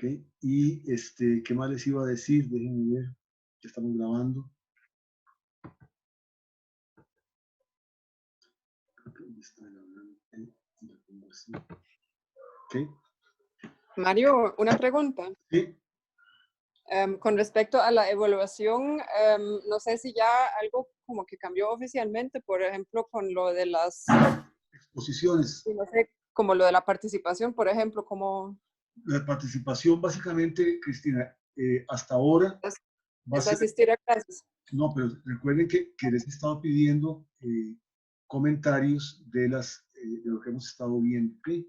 ¿Ok? Y ¿qué más les iba a decir? Déjenme ver, ya estamos grabando. ¿Ok? Mario, una pregunta. Sí. Con respecto a la evaluación, no sé si ya algo como que cambió oficialmente, por ejemplo, con lo de las Exposiciones. no sé, como lo de la participación, por ejemplo, como La participación, básicamente, Cristina, hasta ahora va a es ser. asistir a clases. No, pero recuerden que les he estado pidiendo comentarios de lo que hemos estado viendo. ¿Okay?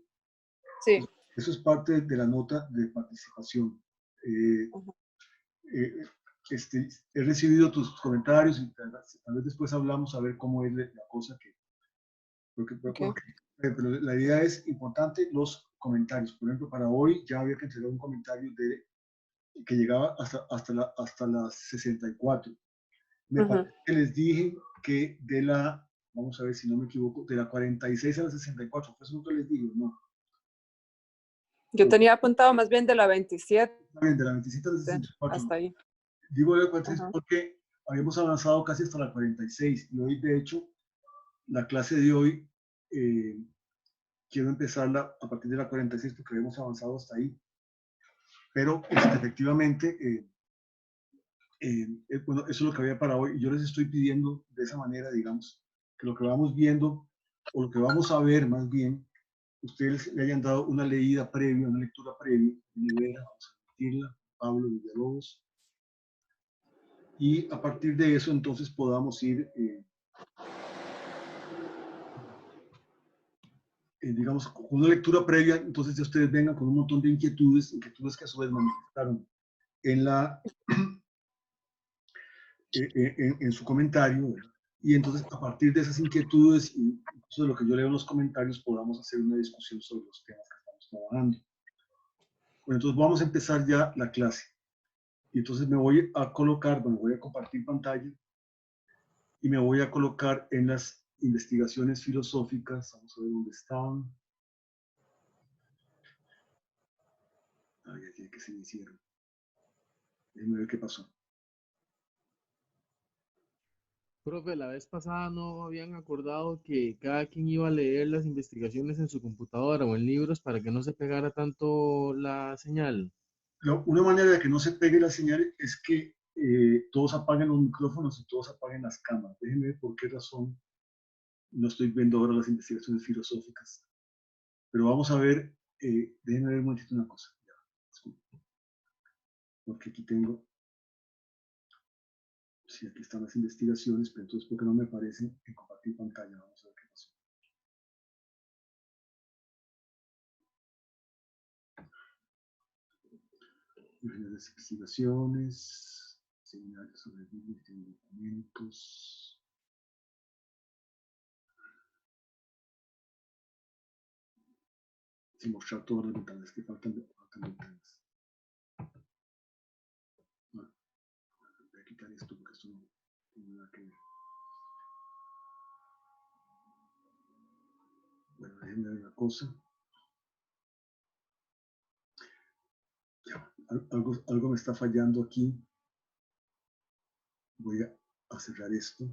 Sí. Eso es parte de la nota de participación. He recibido tus comentarios y tal vez después hablamos a ver cómo es la cosa Okay. Pero la idea es importante los comentarios. Por ejemplo, para hoy ya había que entregar un comentario que llegaba hasta las 64. Me parece que les dije que vamos a ver si no me equivoco, de la 46 a la 64, ¿fue eso que les dije? No. Yo tenía apuntado más bien de la 27. Bien, de la 27 a la 64. Hasta ahí. Digo de la 46 porque habíamos avanzado casi hasta la 46 y hoy, de hecho, la clase de hoy quiero empezarla a partir de la 46 porque habíamos avanzado hasta ahí. Pero efectivamente, bueno, eso es lo que había para hoy y yo les estoy pidiendo de esa manera, digamos, que lo que vamos viendo o lo que vamos a ver más bien, ustedes le hayan dado una leída previa, una lectura previa, vamos a repetirla, Pablo Villalobos, y a partir de eso entonces podamos ir, digamos, con una lectura previa, entonces ya ustedes vengan con un montón de inquietudes que a su vez manifestaron en su comentario, ¿verdad? Y entonces a partir de esas inquietudes y de lo que yo leo en los comentarios podamos hacer una discusión sobre los temas que estamos trabajando. Bueno, entonces vamos a empezar ya la clase. Y entonces me voy a colocar, bueno, voy a compartir pantalla y me voy a colocar en las investigaciones filosóficas. Vamos a ver dónde están. Ay, aquí que se me hicieron. Déjenme ver qué pasó. Profe, la vez pasada no habían acordado que cada quien iba a leer las investigaciones en su computadora o en libros para que no se pegara tanto la señal. Una manera de que no se pegue la señal es que todos apaguen los micrófonos y todos apaguen las cámaras. Déjenme ver por qué razón no estoy viendo ahora las investigaciones filosóficas. Pero vamos a ver, déjenme ver un momentito una cosa. Ya, disculpen. Porque aquí tengo, sí, aquí están las investigaciones, pero entonces, ¿por qué no me aparecen en compartir pantalla? Vamos a ver qué pasó. Las investigaciones, seminarios sobre Biblia y documentos. Sin mostrar todas las ventanas que faltan ventanas. Bueno, voy a quitar esto porque esto no tiene nada que ver. Bueno, déjenme ver una cosa. Ya, algo me está fallando aquí. Voy a cerrar esto.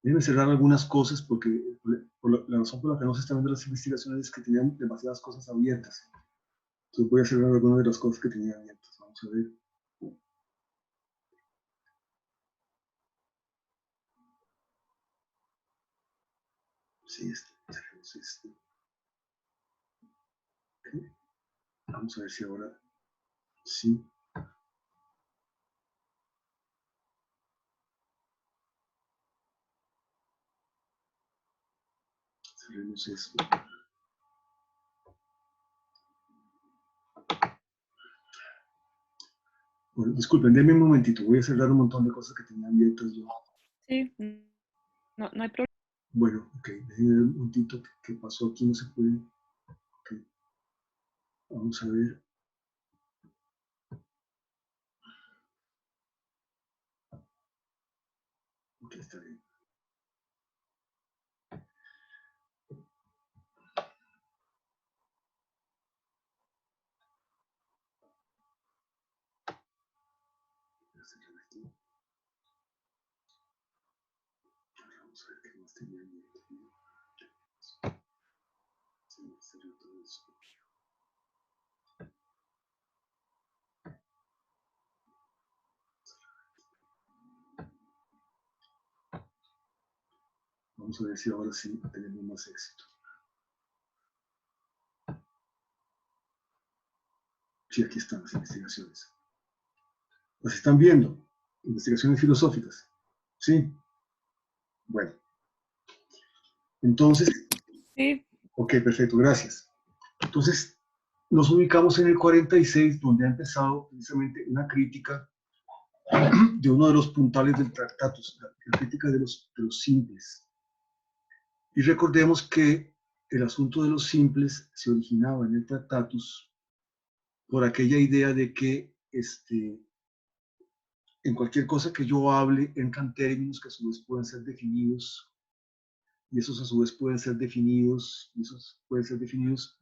Déjenme cerrar algunas cosas porque la razón por la que no se están viendo las investigaciones es que tenían demasiadas cosas abiertas. Entonces voy a cerrar algunas de las cosas que tenía abiertas. Vamos a ver. Sí, cerremos este. Okay. Vamos a ver si ahora sí. Cerremos esto. Bueno, disculpen, denme un momentito. Voy a cerrar un montón de cosas que tenía abiertas yo. Sí, no hay problema. Bueno, ok. Déjenme ver un momentito qué pasó aquí. No se puede. Okay. Vamos a ver. Ok, está bien. cerrar aquí. Vamos a ver qué más tenía en mente. Se me salió todo eso. Vamos a ver si ahora sí tenemos más éxito. Sí, aquí están las investigaciones. ¿Las están viendo? Investigaciones filosóficas. ¿Sí? Bueno. Entonces, Sí, ok, perfecto, gracias. Entonces, nos ubicamos en el 46, donde ha empezado precisamente una crítica de uno de los puntales del Tractatus, la crítica de los simples. Y recordemos que el asunto de los simples se originaba en el Tractatus por aquella idea de que en cualquier cosa que yo hable entran términos que a su vez pueden ser definidos, y esos a su vez pueden ser definidos, y esos pueden ser definidos,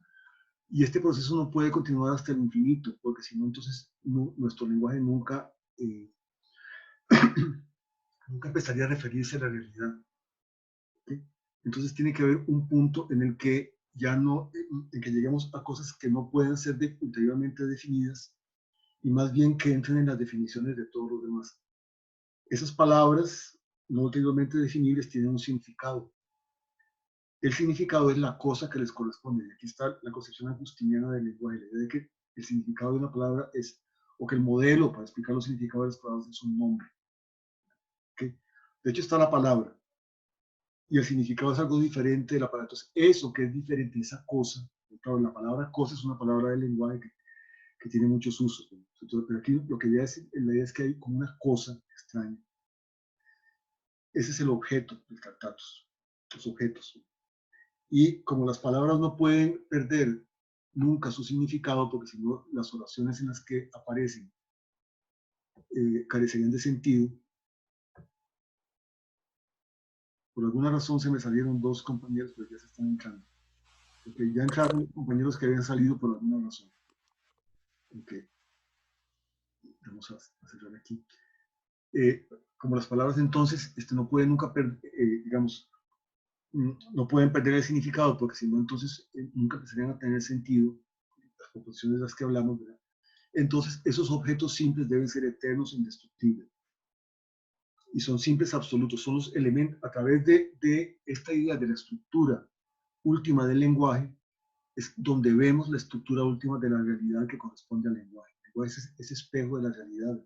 y este proceso no puede continuar hasta el infinito, porque si no, entonces nuestro lenguaje nunca, nunca empezaría a referirse a la realidad. ¿Sí? Entonces tiene que haber un punto en el que ya no, en que lleguemos a cosas que no pueden ser ulteriormente definidas, y más bien que entren en las definiciones de todos los demás. Esas palabras no ulteriormente definibles tienen un significado. El significado es la cosa que les corresponde. Y aquí está la concepción agustiniana del lenguaje, la idea de que el significado de una palabra es, o que el modelo para explicar los significados de las palabras es un nombre. ¿Okay? De hecho está la palabra, y el significado es algo diferente de la palabra. Entonces, eso que es diferente, esa cosa, claro, la palabra cosa es una palabra del lenguaje que tiene muchos usos. Entonces, pero aquí lo que la idea es que hay como una cosa extraña. Ese es el objeto del Tractatus, los objetos. Y como las palabras no pueden perder nunca su significado, porque si no las oraciones en las que aparecen carecerían de sentido, por alguna razón se me salieron dos compañeros, pero ya se están entrando. Okay, ya entraron compañeros que habían salido por alguna razón. Okay. Vamos a cerrar aquí. Como las palabras entonces no pueden nunca perder, digamos, no pueden perder el significado, porque si no entonces nunca empezarían a tener sentido, las proposiciones de las que hablamos, ¿verdad? Entonces esos objetos simples deben ser eternos e indestructibles. Y son simples absolutos, son los elementos, a través de esta idea de la estructura última del lenguaje, es donde vemos la estructura última de la realidad que corresponde al lenguaje. El lenguaje es ese espejo de la realidad.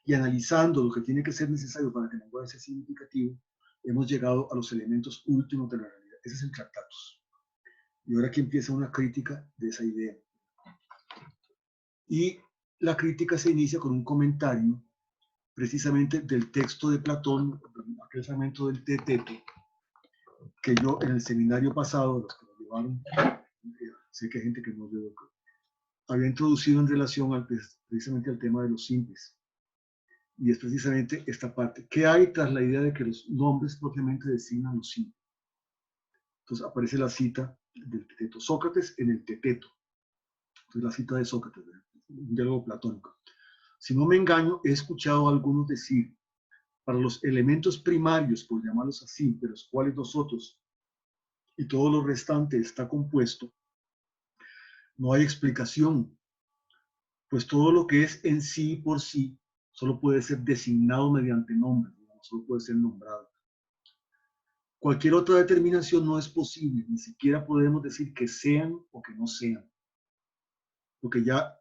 Y analizando lo que tiene que ser necesario para que el lenguaje sea significativo, hemos llegado a los elementos últimos de la realidad. Ese es el Tractatus. Y ahora aquí empieza una crítica de esa idea. Y la crítica se inicia con un comentario precisamente del texto de Platón, aquel fragmento del Teteto, que yo en el seminario pasado, los que lo llevaron, sé que hay gente que no lo había introducido en relación precisamente al tema de los simples. Y es precisamente esta parte. ¿Qué hay tras la idea de que los nombres propiamente designan los simples? Entonces aparece la cita del Teteto. Sócrates en el Teteto. Entonces la cita de Sócrates, un diálogo platónico. Si no me engaño, he escuchado a algunos decir, para los elementos primarios, por llamarlos así, de los cuales nosotros y todo lo restante está compuesto, no hay explicación, pues todo lo que es en sí por sí solo puede ser designado mediante nombre, solo puede ser nombrado. Cualquier otra determinación no es posible, ni siquiera podemos decir que sean o que no sean, porque ya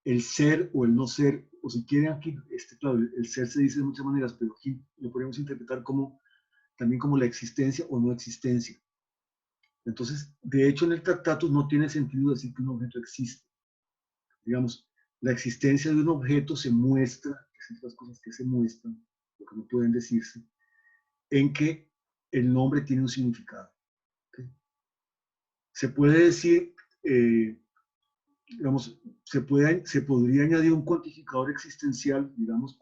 el ser o el no ser, o si quieren aquí, claro, el ser se dice de muchas maneras, pero aquí lo podemos interpretar como también como la existencia o no existencia. Entonces, de hecho, en el Tractatus no tiene sentido decir que un objeto existe. Digamos, la existencia de un objeto se muestra, que son las cosas que se muestran, lo que no pueden decirse, en que el nombre tiene un significado. ¿Okay? Se puede decir, digamos, se podría añadir un cuantificador existencial, digamos,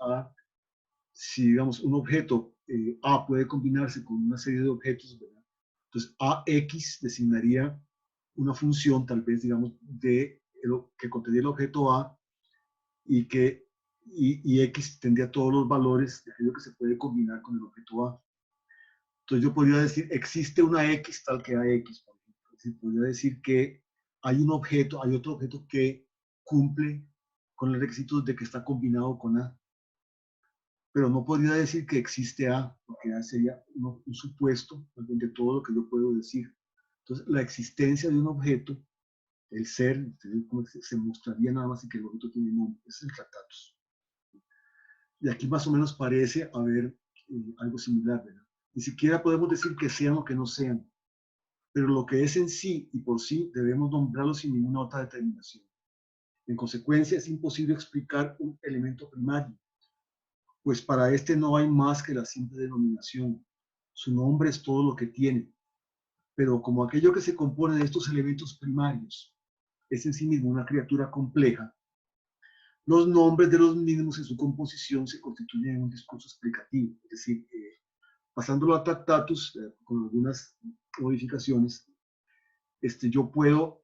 si digamos un objeto A puede combinarse con una serie de objetos, ¿verdad? Entonces AX designaría una función tal vez, digamos, que contenía el objeto A y que y X tendría todos los valores de aquello que se puede combinar con el objeto A. Entonces yo podría decir, existe una X tal que AX, por ejemplo. Es decir, podría decir que hay un objeto, hay otro objeto que cumple con el requisito de que está combinado con A. Pero no podría decir que existe A, porque A sería un supuesto de todo lo que yo puedo decir. Entonces, la existencia de un objeto, el ser, se mostraría nada más y que el objeto tiene nombre. Ese es el tratatus. Y aquí más o menos parece haber algo similar, ¿verdad? Ni siquiera podemos decir que sean o que no sean, pero lo que es en sí y por sí debemos nombrarlo sin ninguna otra determinación. En consecuencia, es imposible explicar un elemento primario, pues para este no hay más que la simple denominación. Su nombre es todo lo que tiene, pero como aquello que se compone de estos elementos primarios es en sí mismo una criatura compleja, los nombres de los mismos en su composición se constituyen en un discurso explicativo, es decir, pasándolo a tractatus, con algunas modificaciones, yo puedo,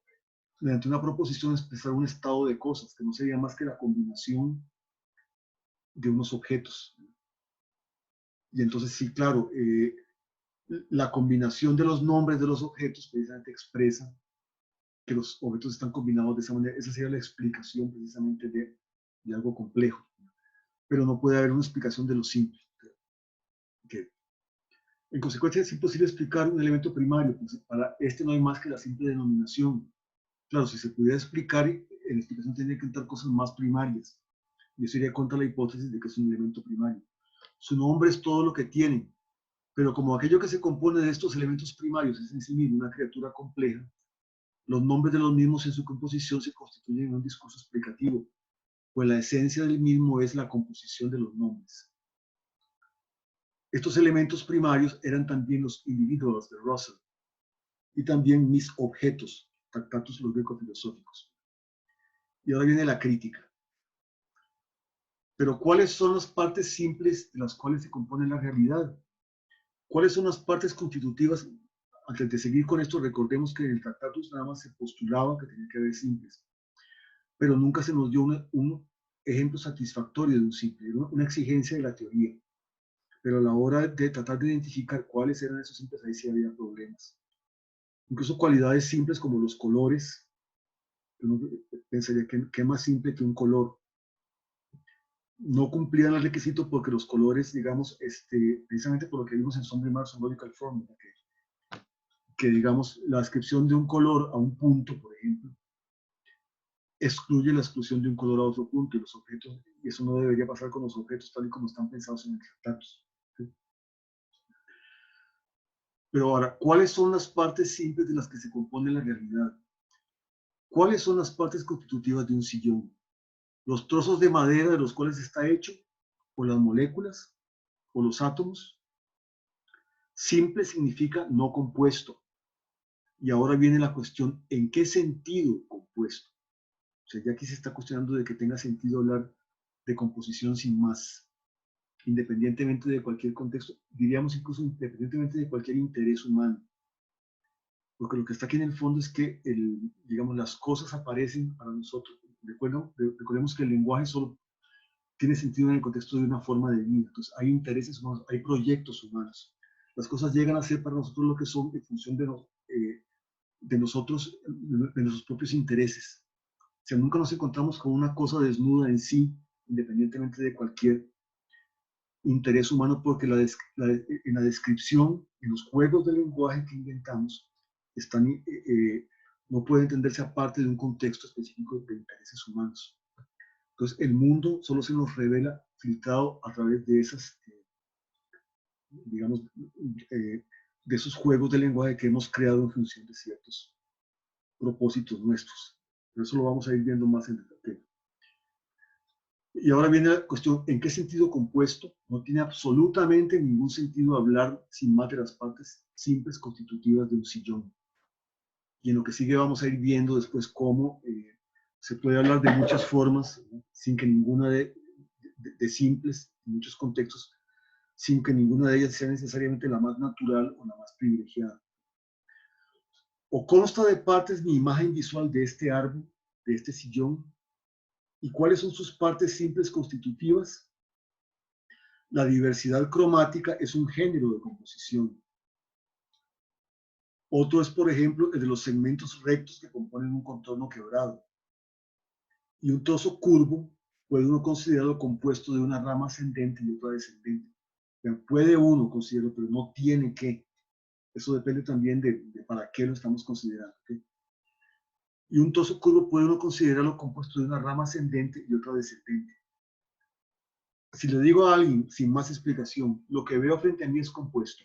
mediante una proposición, expresar un estado de cosas, que no sería más que la combinación de unos objetos. Y entonces, sí, claro, la combinación de los nombres de los objetos precisamente expresa que los objetos están combinados de esa manera. Esa sería la explicación precisamente de algo complejo. Pero no puede haber una explicación de lo simple. Que, en consecuencia, es imposible explicar un elemento primario. Pues para este no hay más que la simple denominación. Claro, si se pudiera explicar, en la explicación tendría que entrar cosas más primarias. Y eso iría contra la hipótesis de que es un elemento primario. Su nombre es todo lo que tiene, pero como aquello que se compone de estos elementos primarios es en sí mismo una criatura compleja, los nombres de los mismos en su composición se constituyen en un discurso explicativo, pues la esencia del mismo es la composición de los nombres. Estos elementos primarios eran también los individuos de Russell y también mis objetos, tratatus los greco-filosóficos. Y ahora viene la crítica. Pero ¿cuáles son las partes simples de las cuales se compone la realidad? ¿Cuáles son las partes constitutivas? Antes de seguir con esto, recordemos que en el Tractatus nada más se postulaba que tenía que haber simples, pero nunca se nos dio un ejemplo satisfactorio de un simple, una exigencia de la teoría. Pero a la hora de tratar de identificar cuáles eran esos simples, ahí sí había problemas. Incluso cualidades simples como los colores, uno pensaría que es más simple que un color. No cumplían el requisito porque los colores, digamos, precisamente por lo que vimos en Sondermann's Logical Formula, que digamos, la descripción de un color a un punto, por ejemplo, excluye la exclusión de un color a otro punto y los objetos, y eso no debería pasar con los objetos tal y como están pensados en el tratatus. ¿Sí? Pero ahora, ¿cuáles son las partes simples de las que se compone la realidad? ¿Cuáles son las partes constitutivas de un sillón? ¿Los trozos de madera de los cuales está hecho? ¿O las moléculas? ¿O los átomos? Simple significa no compuesto. Y ahora viene la cuestión, ¿en qué sentido compuesto? O sea, ya aquí se está cuestionando de que tenga sentido hablar de composición sin más, independientemente de cualquier contexto, diríamos incluso independientemente de cualquier interés humano. Porque lo que está aquí en el fondo es que, digamos, las cosas aparecen para nosotros. Recordemos que el lenguaje solo tiene sentido en el contexto de una forma de vida. Entonces, hay intereses humanos, hay proyectos humanos. Las cosas llegan a ser para nosotros lo que son en función de nosotros, de nuestros propios intereses. O sea, nunca nos encontramos con una cosa desnuda en sí, independientemente de cualquier interés humano, porque en la descripción, en los juegos del lenguaje que inventamos, no puede entenderse aparte de un contexto específico de intereses humanos. Entonces, el mundo solo se nos revela filtrado a través de esas, digamos, de esos juegos de lenguaje que hemos creado en función de ciertos propósitos nuestros. Pero eso lo vamos a ir viendo más en detalle. Y ahora viene la cuestión, ¿en qué sentido compuesto? No tiene absolutamente ningún sentido hablar sin más de las partes simples constitutivas de un sillón. Y en lo que sigue vamos a ir viendo después cómo se puede hablar de muchas formas, ¿no? Sin que ninguna de simples, en muchos contextos, sin que ninguna de ellas sea necesariamente la más natural o la más privilegiada. O consta de partes mi imagen visual de este árbol, de este sillón, ¿Y cuáles son sus partes simples constitutivas? La diversidad cromática es un género de composición. Otro es, por ejemplo, el de los segmentos rectos que componen un contorno quebrado. Y un trozo curvo puede uno considerarlo compuesto de una rama ascendente y otra descendente. Puede uno considerarlo, pero no tiene que. Eso depende también de para qué lo estamos considerando. ¿Okay? Y un trozo curvo puede uno considerarlo compuesto de una rama ascendente y otra descendente. Si le digo a alguien sin más explicación, lo que veo frente a mí es compuesto,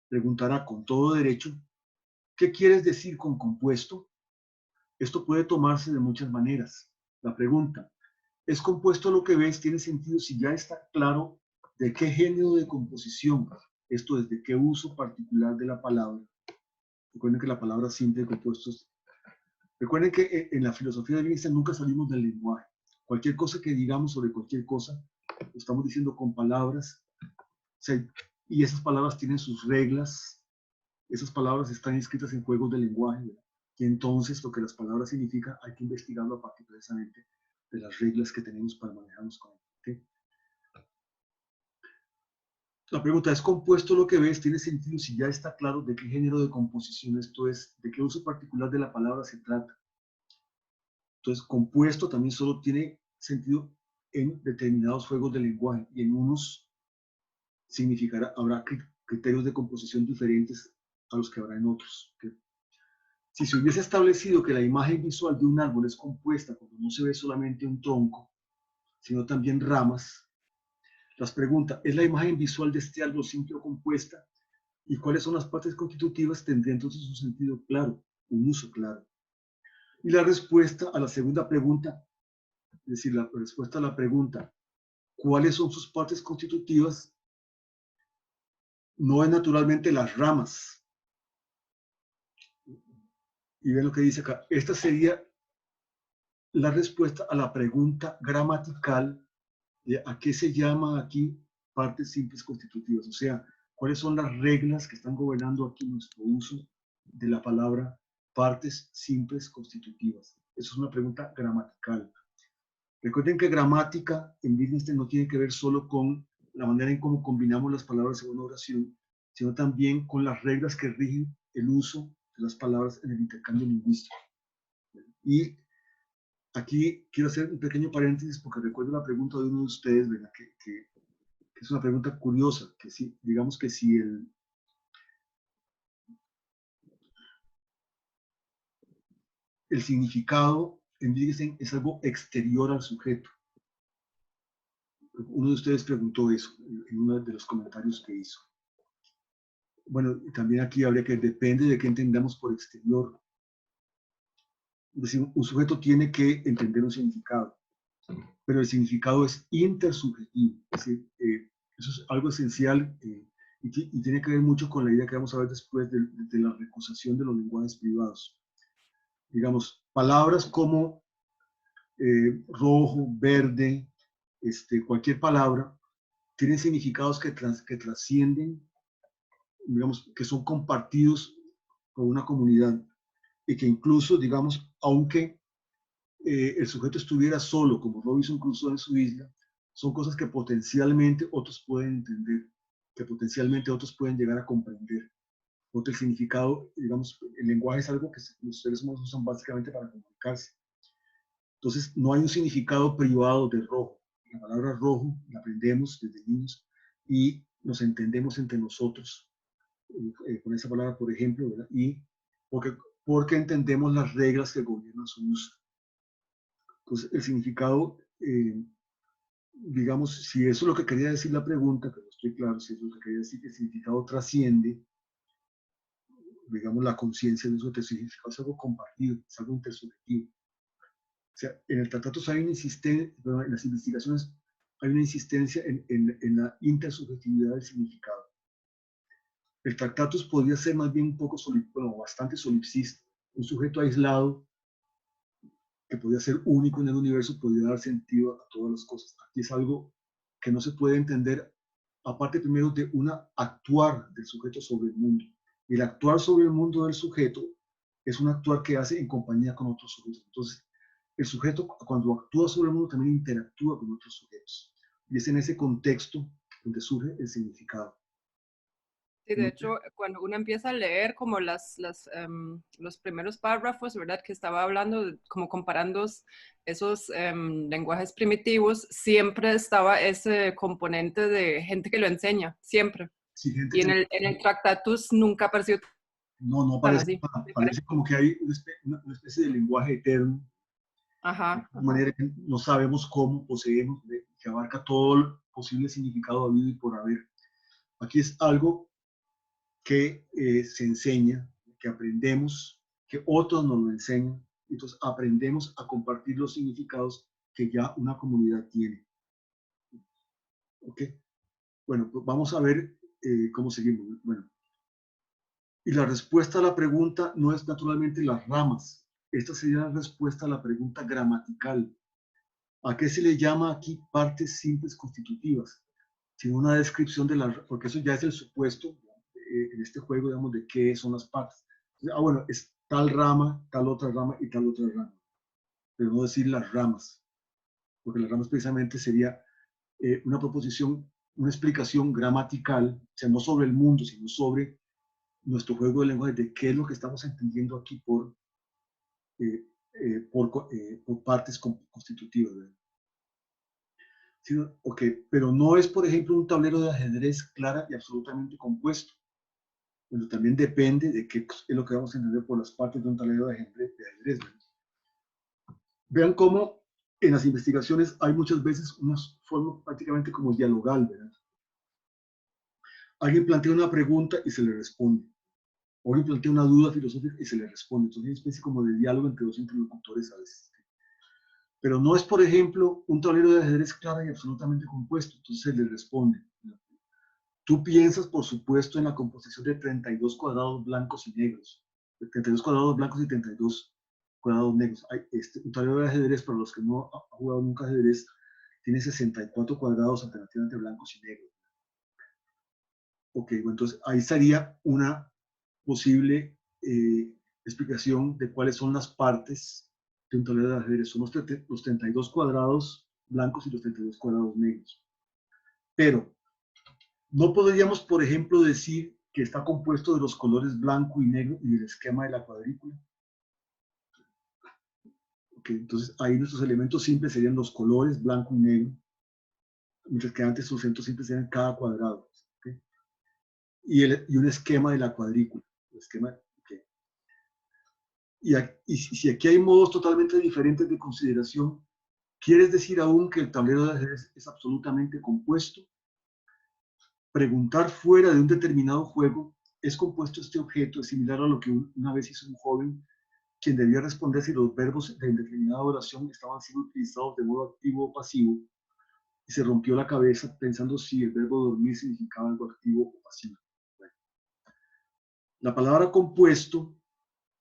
preguntará con todo derecho, ¿qué quieres decir con compuesto? Esto puede tomarse de muchas maneras. La pregunta, ¿es compuesto lo que ves? Tiene sentido si ya está claro de qué género de composición, esto es, de qué uso particular de la palabra. Recuerden que la palabra simple de compuestos. Recuerden que en la filosofía de Wittgenstein nunca salimos del lenguaje. Cualquier cosa que digamos sobre cualquier cosa, lo estamos diciendo con palabras, y esas palabras tienen sus reglas, esas palabras están escritas en juegos de lenguaje, ¿verdad? Y entonces lo que las palabras significan hay que investigarlo a partir precisamente de las reglas que tenemos para manejarnos con él. ¿Okay? La pregunta, ¿es compuesto lo que ves? Tiene sentido si ya está claro de qué género de composición esto es, de qué uso particular de la palabra se trata. Entonces, compuesto también solo tiene sentido en determinados juegos de lenguaje y en unos significará, habrá criterios de composición diferentes a los que habrá en otros. ¿Okay? Si se hubiese establecido que la imagen visual de un árbol es compuesta cuando no se ve solamente un tronco, sino también ramas, las preguntas, ¿es la imagen visual de este árbol simple o compuesta? ¿Y cuáles son las partes constitutivas? Tendría entonces un sentido claro, un uso claro. Y la respuesta a la segunda pregunta, es decir, la respuesta a la pregunta, ¿cuáles son sus partes constitutivas? No es naturalmente las ramas. Y ven lo que dice acá. Esta sería la respuesta a la pregunta gramatical de a qué se llama aquí partes simples constitutivas. O sea, ¿cuáles son las reglas que están gobernando aquí nuestro uso de la palabra partes simples constitutivas? Eso es una pregunta gramatical. Recuerden que gramática en Wittgenstein no tiene que ver solo con la manera en cómo combinamos las palabras en una oración, sino también con las reglas que rigen el uso de las palabras en el intercambio lingüístico. Y aquí quiero hacer un pequeño paréntesis porque recuerdo la pregunta de uno de ustedes, ¿verdad? Que es una pregunta curiosa, que si, digamos que si el significado en Wittgenstein es algo exterior al sujeto. Uno de ustedes preguntó eso en uno de los comentarios que hizo. Bueno, también aquí habría que depende de qué entendamos por exterior. Es decir, un sujeto tiene que entender un significado, pero el significado es intersubjetivo. Es decir, eso es algo esencial y tiene que ver mucho con la idea que vamos a ver después de la recusación de los lenguajes privados. Digamos, palabras como rojo, verde, cualquier palabra, tienen significados que trascienden, digamos, que son compartidos por una comunidad y que incluso, digamos, aunque el sujeto estuviera solo, como Robinson Crusoe en su isla, son cosas que potencialmente otros pueden entender, que potencialmente otros pueden llegar a comprender. Porque el significado, digamos, el lenguaje es algo que los seres humanos usan básicamente para comunicarse. Entonces, no hay un significado privado de rojo. La palabra rojo la aprendemos desde niños y nos entendemos entre nosotros con esa palabra, por ejemplo, ¿verdad? Y porque entendemos las reglas que gobiernan su uso. Entonces, el significado, digamos, si eso es lo que quería decir la pregunta, pero estoy claro, si es lo que quería decir, que el significado trasciende, digamos, la conciencia de eso, el significado es algo compartido, es algo intersubjetivo. O sea, en el Tractatus hay una insistencia, bueno, en las investigaciones hay una insistencia en la intersubjetividad del significado. El Tractatus podría ser más bien un poco, bueno, bastante solipsista, un sujeto aislado que podía ser único en el universo, podía dar sentido a todas las cosas. Aquí es algo que no se puede entender, aparte primero de una actuar del sujeto sobre el mundo. Y el actuar sobre el mundo del sujeto es un actuar que hace en compañía con otros sujetos. Entonces, el sujeto cuando actúa sobre el mundo también interactúa con otros sujetos. Y es en ese contexto donde surge el significado. Sí, de hecho, cuando uno empieza a leer como los primeros párrafos, ¿verdad? Que estaba hablando, como comparando esos lenguajes primitivos, siempre estaba ese componente de gente que lo enseña, siempre. Sí, gente Y que en el Tractatus nunca apareció no tan parece así. nada, parece como que hay una especie de lenguaje eterno, Ajá, de manera que no sabemos cómo poseemos, que abarca todo el posible significado habido y por haber. Aquí es algo que se enseña, que aprendemos, que otros nos lo enseñan, entonces aprendemos a compartir los significados que ya una comunidad tiene. ¿Ok? Bueno, pues vamos a ver cómo seguimos. Bueno, y la respuesta a la pregunta no es naturalmente las ramas. Esta sería la respuesta a la pregunta gramatical. ¿A qué se le llama aquí partes simples constitutivas? Sino una descripción de las, porque eso ya es el supuesto en este juego, digamos, de qué son las partes. Bueno, es tal rama, tal otra rama y tal otra rama. Pero no decir las ramas, porque las ramas precisamente sería una proposición, una explicación gramatical, o sea, no sobre el mundo, sino sobre nuestro juego de lenguaje, de qué es lo que estamos entendiendo aquí por partes constitutivas. ¿Verdad? Sí, ok, pero no es, por ejemplo, un tablero de ajedrez clara y absolutamente compuesto. Pero también depende de qué es lo que vamos a entender por las partes de un tablero de ajedrez. ¿Verdad? Vean cómo en las investigaciones hay muchas veces una forma prácticamente como dialogal, ¿verdad? Alguien plantea una pregunta y se le responde. O alguien plantea una duda filosófica y se le responde. Entonces hay una especie como de diálogo entre dos interlocutores a veces. Pero no es, por ejemplo, un tablero de ajedrez claro y absolutamente compuesto. Entonces se le responde. Tú piensas, por supuesto, en la composición de 32 cuadrados blancos y negros. 32 cuadrados blancos y 32 cuadrados negros. Un tablero de ajedrez, para los que no han jugado nunca ajedrez, tiene 64 cuadrados alternativamente blancos y negros. Ok, bueno, entonces ahí estaría una posible explicación de cuáles son las partes de un tablero de ajedrez. Son los 32 cuadrados blancos y los 32 cuadrados negros. Pero no podríamos, por ejemplo, decir que está compuesto de los colores blanco y negro y del esquema de la cuadrícula. Okay, entonces ahí nuestros elementos simples serían los colores blanco y negro, mientras que antes sus centros simples eran cada cuadrado. Okay, y un esquema de la cuadrícula. Okay. Y si aquí hay modos totalmente diferentes de consideración, ¿quieres decir aún que el tablero de ajedrez es absolutamente compuesto? Preguntar fuera de un determinado juego, ¿es compuesto este objeto? Es similar a lo que una vez hizo un joven, quien debía responder si los verbos de determinada oración estaban siendo utilizados de modo activo o pasivo, y se rompió la cabeza pensando si el verbo dormir significaba algo activo o pasivo. Bueno, la palabra compuesto,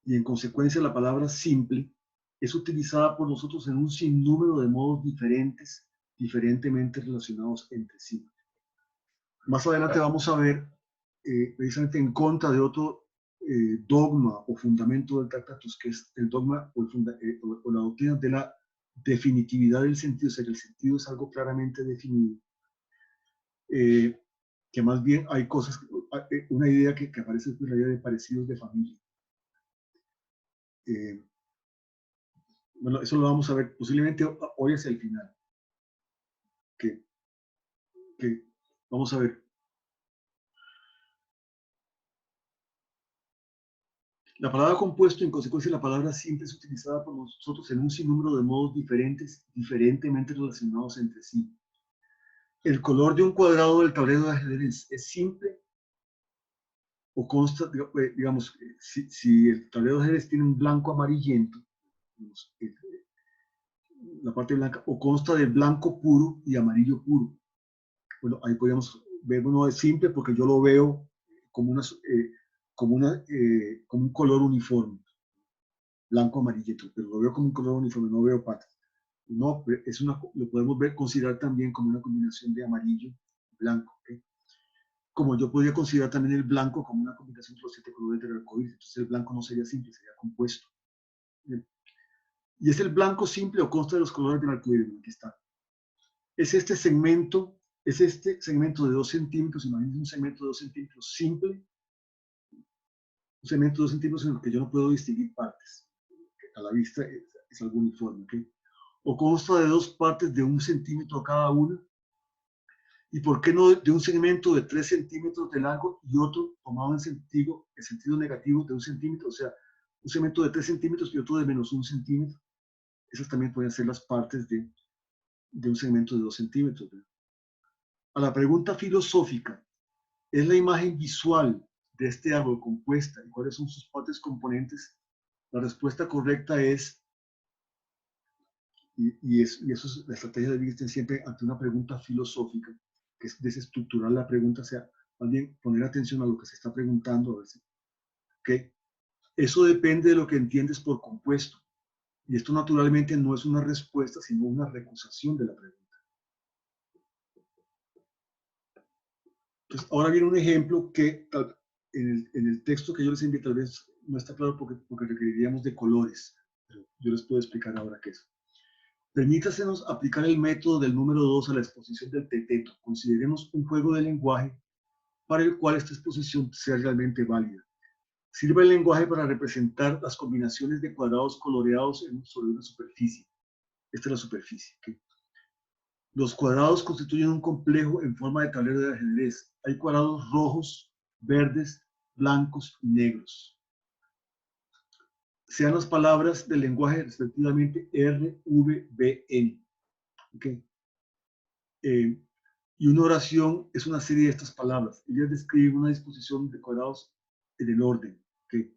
y en consecuencia la palabra simple, es utilizada por nosotros en un sinnúmero de modos diferentes, diferentemente relacionados entre sí. Más adelante vamos a ver, precisamente en contra de otro dogma o fundamento del Tractatus, que es el dogma o la doctrina de la definitividad del sentido, o sea, que el sentido es algo claramente definido, que más bien hay cosas, una idea que aparece en la idea de parecidos de familia. Bueno, eso lo vamos a ver posiblemente hoy hacia el final. Que vamos a ver. La palabra compuesto, en consecuencia, la palabra simple es utilizada por nosotros en un sinnúmero de modos diferentes, diferentemente relacionados entre sí. El color de un cuadrado del tablero de ajedrez es simple o consta, digamos, si el tablero de ajedrez tiene un blanco amarillento, digamos, la parte blanca, o consta de blanco puro y amarillo puro. Bueno, ahí podríamos ver, uno es simple porque yo lo veo como, como un color uniforme. Blanco amarillento, pero lo veo como un color uniforme, no veo patas. No, lo podemos considerar también como una combinación de amarillo y blanco. ¿Okay? Como yo podría considerar también el blanco como una combinación de los 7 colores del arcoíris, entonces el blanco no sería simple, sería compuesto. Bien. Y es el blanco simple o consta de los colores del arcoíris. Aquí está. Es este segmento de 2 centímetros. Imagínense un segmento de 2 centímetros simple. Un segmento de 2 centímetros en el que yo no puedo distinguir partes. A la vista es algo uniforme. ¿Okay? O consta de 2 partes de 1 centímetro cada una. ¿Y por qué no de un segmento de 3 centímetros de largo y otro tomado en sentido negativo de 1 centímetro? O sea, un segmento de 3 centímetros y otro de menos 1 centímetro. Esas también pueden ser las partes de un segmento de 2 centímetros. ¿Verdad? A la pregunta filosófica, ¿es la imagen visual de este árbol compuesta y cuáles son sus partes componentes? La respuesta correcta es, y eso es la estrategia de Wittgenstein siempre ante una pregunta filosófica, que es desestructurar la pregunta, o sea, también poner atención a lo que se está preguntando. A ver si, ¿okay? Eso depende de lo que entiendes por compuesto. Y esto naturalmente no es una respuesta, sino una recusación de la pregunta. Entonces, ahora viene un ejemplo que en el texto que yo les envié tal vez no está claro porque requeriríamos de colores, pero yo les puedo explicar ahora qué es. Permítasenos aplicar el método del número 2 a la exposición del teteto. Consideremos un juego de lenguaje para el cual esta exposición sea realmente válida. Sirve el lenguaje para representar las combinaciones de cuadrados coloreados sobre una superficie. Esta es la superficie. ¿Okay? Los cuadrados constituyen un complejo en forma de tablero de ajedrez. Hay cuadrados rojos, verdes, blancos y negros. Sean las palabras del lenguaje respectivamente R, V, B, N. ¿Okay? Y una oración es una serie de estas palabras. Ellas describen una disposición de cuadrados en el orden. ¿Okay?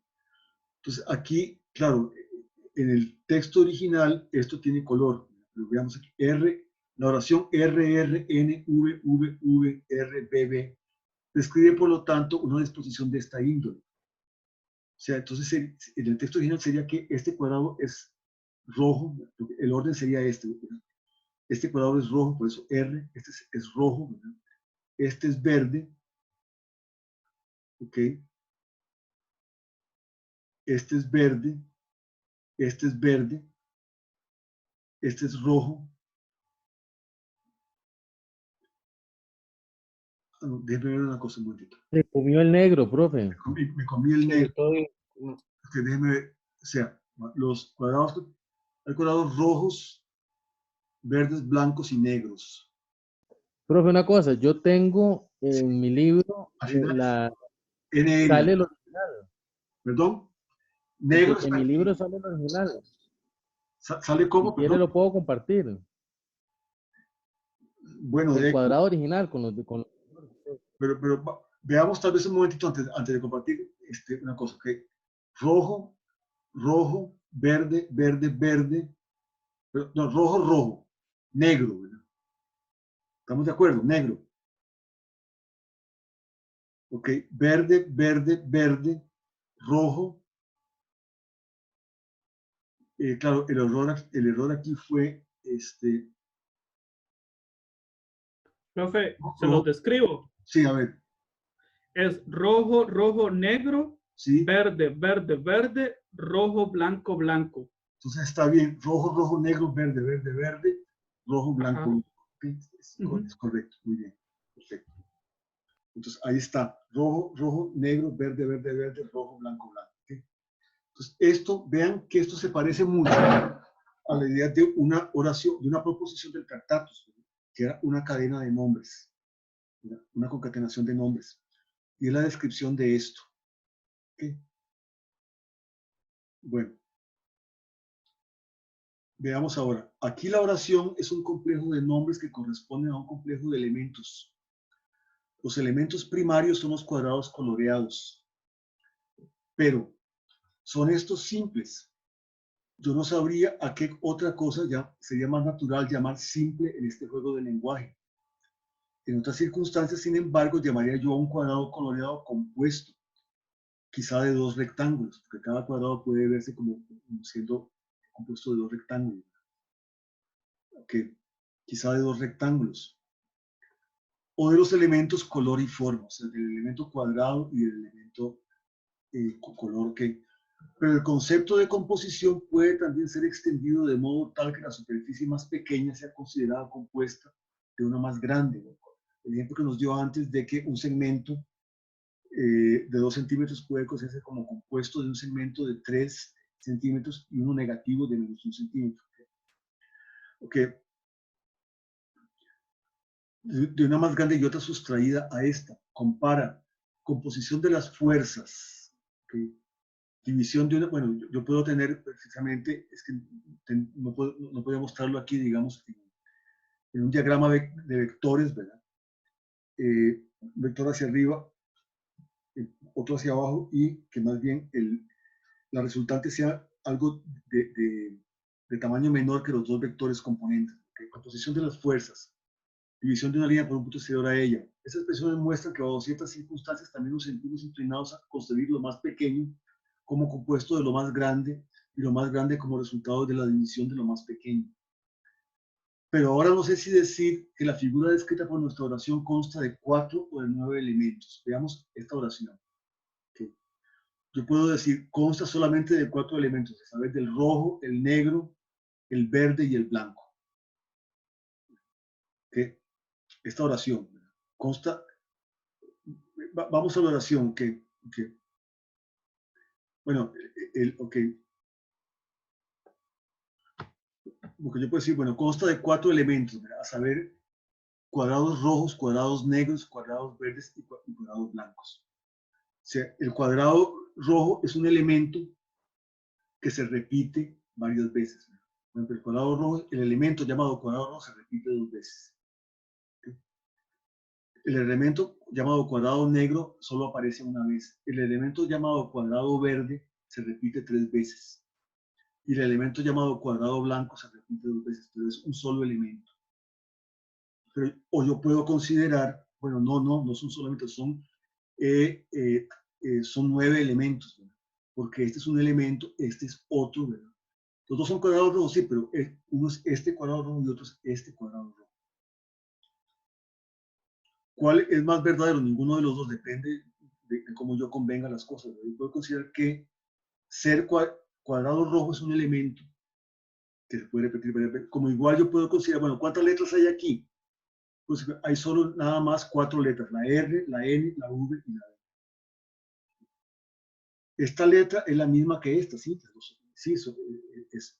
Entonces aquí, claro, en el texto original esto tiene color. Lo veamos aquí. La oración R, R, N, V, V, V, R, B, B describe, por lo tanto, una disposición de esta índole. O sea, entonces en el texto original sería que este cuadrado es rojo, el orden sería este. Este cuadrado es rojo, por eso R, este es rojo, ¿verdad? Este es verde, ¿ok? Este es verde, este es verde, este es rojo. Ah, no, déjeme ver una cosa un momentito. Se comió el negro, profe. Me comí el negro. Estoy... Okay, déjeme ver. O sea, los cuadrados, hay cuadrados rojos, verdes, blancos y negros. Profe, una cosa, yo tengo en mi libro Al final, sale NN, el original. perdón, negro En está mi aquí. libro sale el original. ¿Sale Si cómo? quiere Perdón. lo puedo compartir. Bueno, El cuadrado original con los... pero veamos tal vez un momentito antes de compartir una cosa. Okay. Rojo, rojo, verde, verde, verde. No, rojo, rojo. Negro, ¿verdad? ¿Estamos de acuerdo? Negro. Ok, verde, verde, verde, rojo. Claro, el error aquí fue Profe, se rojo. los describo. Sí, a ver. Es rojo, rojo, negro, Sí. verde, verde, verde, rojo, blanco, blanco. Entonces está bien. Rojo, rojo, negro, verde, verde, verde, rojo, blanco. Okay. Es correcto. Muy bien. Perfecto. Entonces ahí está. Rojo, rojo, negro, verde, verde, verde, rojo, blanco, blanco. Okay. Entonces vean que esto se parece mucho a la idea de una oración, de una proposición del Tractatus, que era una cadena de nombres, una concatenación de nombres. Y es la descripción de esto. ¿Okay? Bueno, veamos ahora. Aquí la oración es un complejo de nombres que corresponden a un complejo de elementos. Los elementos primarios son los cuadrados coloreados, pero son estos simples. Yo no sabría a qué otra cosa ya sería más natural llamar simple en este juego de lenguaje. En otras circunstancias, sin embargo, llamaría yo a un cuadrado coloreado compuesto, quizá de 2 rectángulos, porque cada cuadrado puede verse como siendo compuesto de 2 rectángulos. Okay. Quizá de 2 rectángulos. O de los elementos color y forma, o sea, del elemento cuadrado y del elemento color. Okay. Pero el concepto de composición puede también ser extendido de modo tal que la superficie más pequeña sea considerada compuesta de una más grande. El ejemplo que nos dio antes de que un segmento de 2 centímetros puede considerarse como compuesto de un segmento de 3 centímetros y uno negativo de menos 1 centímetro. Okay. De una más grande y otra sustraída a esta. Compara composición de las fuerzas. Okay. División de una, bueno, yo puedo tener precisamente, es que no puedo mostrarlo aquí, digamos, en un diagrama de vectores, ¿verdad? Vector hacia arriba, otro hacia abajo, y que más bien la resultante sea algo de tamaño menor que los dos vectores componentes. ¿Okay? Composición de las fuerzas, división de una línea por un punto exterior a ella. Esas expresiones muestran que bajo ciertas circunstancias también nos sentimos inclinados a concebir lo más pequeño como compuesto de lo más grande y lo más grande como resultado de la división de lo más pequeño. Pero ahora no sé si decir que la figura descrita por nuestra oración consta de 4 o de 9 elementos. Veamos esta oración. Okay. Yo puedo decir, consta solamente de 4 elementos, a saber, del rojo, el negro, el verde y el blanco. Okay. Esta oración consta, vamos a la oración, que bueno, lo que yo puedo decir, bueno, consta de 4 elementos, ¿verdad? A saber, cuadrados rojos, cuadrados negros, cuadrados verdes y cuadrados blancos. O sea, el cuadrado rojo es un elemento que se repite varias veces. Por ejemplo, el cuadrado rojo, el elemento llamado cuadrado rojo se repite 2 veces. El elemento llamado cuadrado negro solo aparece una vez. El elemento llamado cuadrado verde se repite 3 veces. Y el elemento llamado cuadrado blanco se repite 2 veces. Pero es un solo elemento. Pero, o yo puedo considerar, bueno, no son solamente, son 9 elementos, ¿verdad? Porque este es un elemento, este es otro, ¿verdad? Los dos son cuadrados rojos, sí, pero uno es este cuadrado rojo y otro es este cuadrado rojo. ¿Cuál es más verdadero? Ninguno de los dos, depende de cómo yo convenga las cosas. Yo puedo considerar que ser cuadrado rojo es un elemento que se puede repetir varias veces. Como igual yo puedo considerar, bueno, ¿cuántas letras hay aquí? Pues hay solo nada más 4 letras, la R, la N, la V y la D. Esta letra es la misma que esta, sí, sí, es,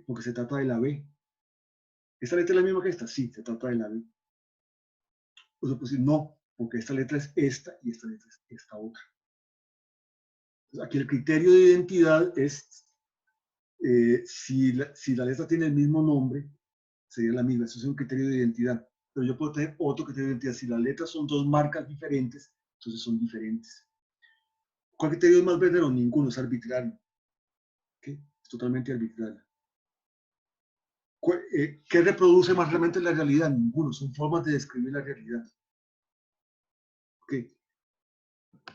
porque se trata de la B. ¿Esta letra es la misma que esta? Sí, se trata de la B. O sea, pues no, porque esta letra es esta y esta letra es esta otra. Entonces, aquí el criterio de identidad es si la letra tiene el mismo nombre, sería la misma. Eso es un criterio de identidad. Pero yo puedo tener otro criterio de identidad. Si las letras son 2 marcas diferentes, entonces son diferentes. ¿Cuál criterio es más verdadero? Ninguno, es arbitrario. ¿Okay? Es totalmente arbitrario. ¿Qué reproduce más realmente la realidad? Ninguno, son formas de describir la realidad. ¿Okay?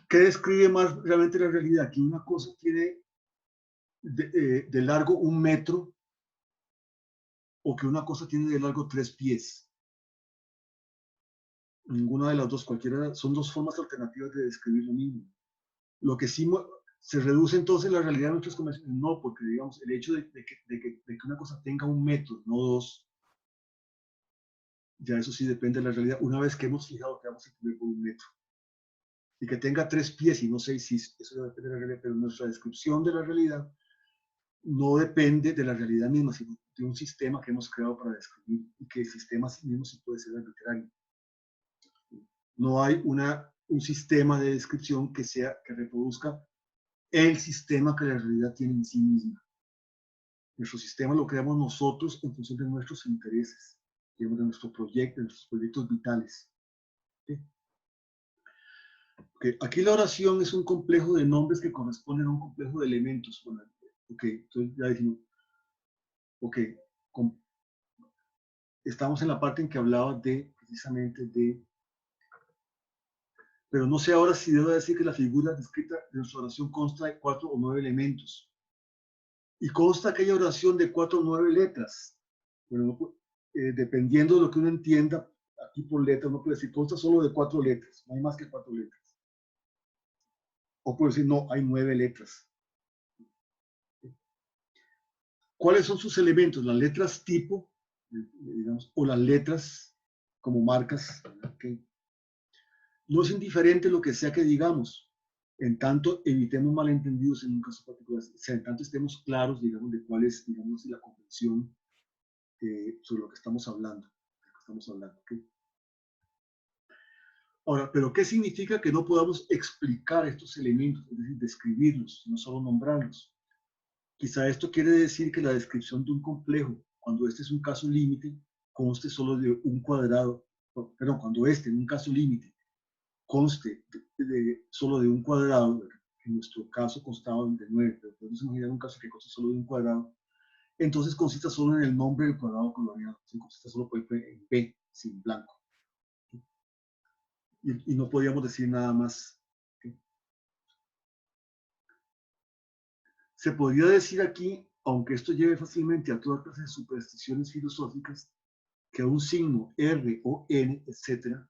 ¿Qué describe más realmente la realidad? Que una cosa tiene de largo 1 metro o que una cosa tiene de largo 3 pies. Ninguna de las dos, cualquiera, son 2 formas alternativas de describir lo mismo. Lo que sí se reduce entonces la realidad de nuestras convenciones, no, porque digamos, el hecho de que una cosa tenga 1 metro, no 2, ya eso sí depende de la realidad. Una vez que hemos fijado que vamos a entender por 1 metro. Y que tenga 3 pies y no 6, sí, eso ya depende de la realidad, pero nuestra descripción de la realidad no depende de la realidad misma, sino de un sistema que hemos creado para describir, y que el sistema mismo sí puede ser arbitrario. No hay un sistema de descripción que reproduzca el sistema que la realidad tiene en sí misma. Nuestro sistema lo creamos nosotros en función de nuestros intereses, de nuestro proyecto, de nuestros proyectos vitales. ¿Okay? Okay. Aquí la oración es un complejo de nombres que corresponden a un complejo de elementos. Bueno, entonces ya dijimos, estamos en la parte en que hablaba precisamente de, pero no sé ahora si debo decir que la figura descrita de nuestra oración consta de 4 o 9 elementos. Y consta aquella oración de 4 o 9 letras. Bueno, dependiendo de lo que uno entienda, aquí por letra, uno puede decir, consta solo de 4 letras, no hay más que 4 letras. O puede decir, no, hay 9 letras. ¿Cuáles son sus elementos? Las letras tipo, digamos, o las letras como marcas, ¿okay? No es indiferente lo que sea que digamos, en tanto evitemos malentendidos en un caso particular, o sea, en tanto estemos claros, digamos, de cuál es, digamos, la comprensión sobre lo que estamos hablando. ¿Okay? Ahora, ¿pero qué significa que no podamos explicar estos elementos, es decir, describirlos, no solo nombrarlos? Quizá esto quiere decir que la descripción de un complejo, cuando este es un caso límite, conste solo de un cuadrado, perdón, cuando este en un caso límite conste solo de un cuadrado, en nuestro caso constaba de 9, pero podemos imaginar un caso que conste solo de un cuadrado, entonces consista solo en el nombre del cuadrado coloreado, consista solo en P, sin blanco. Y no podíamos decir nada más. Se podría decir aquí, aunque esto lleve fácilmente a todas clases de supersticiones filosóficas, que un signo R o N, etcétera,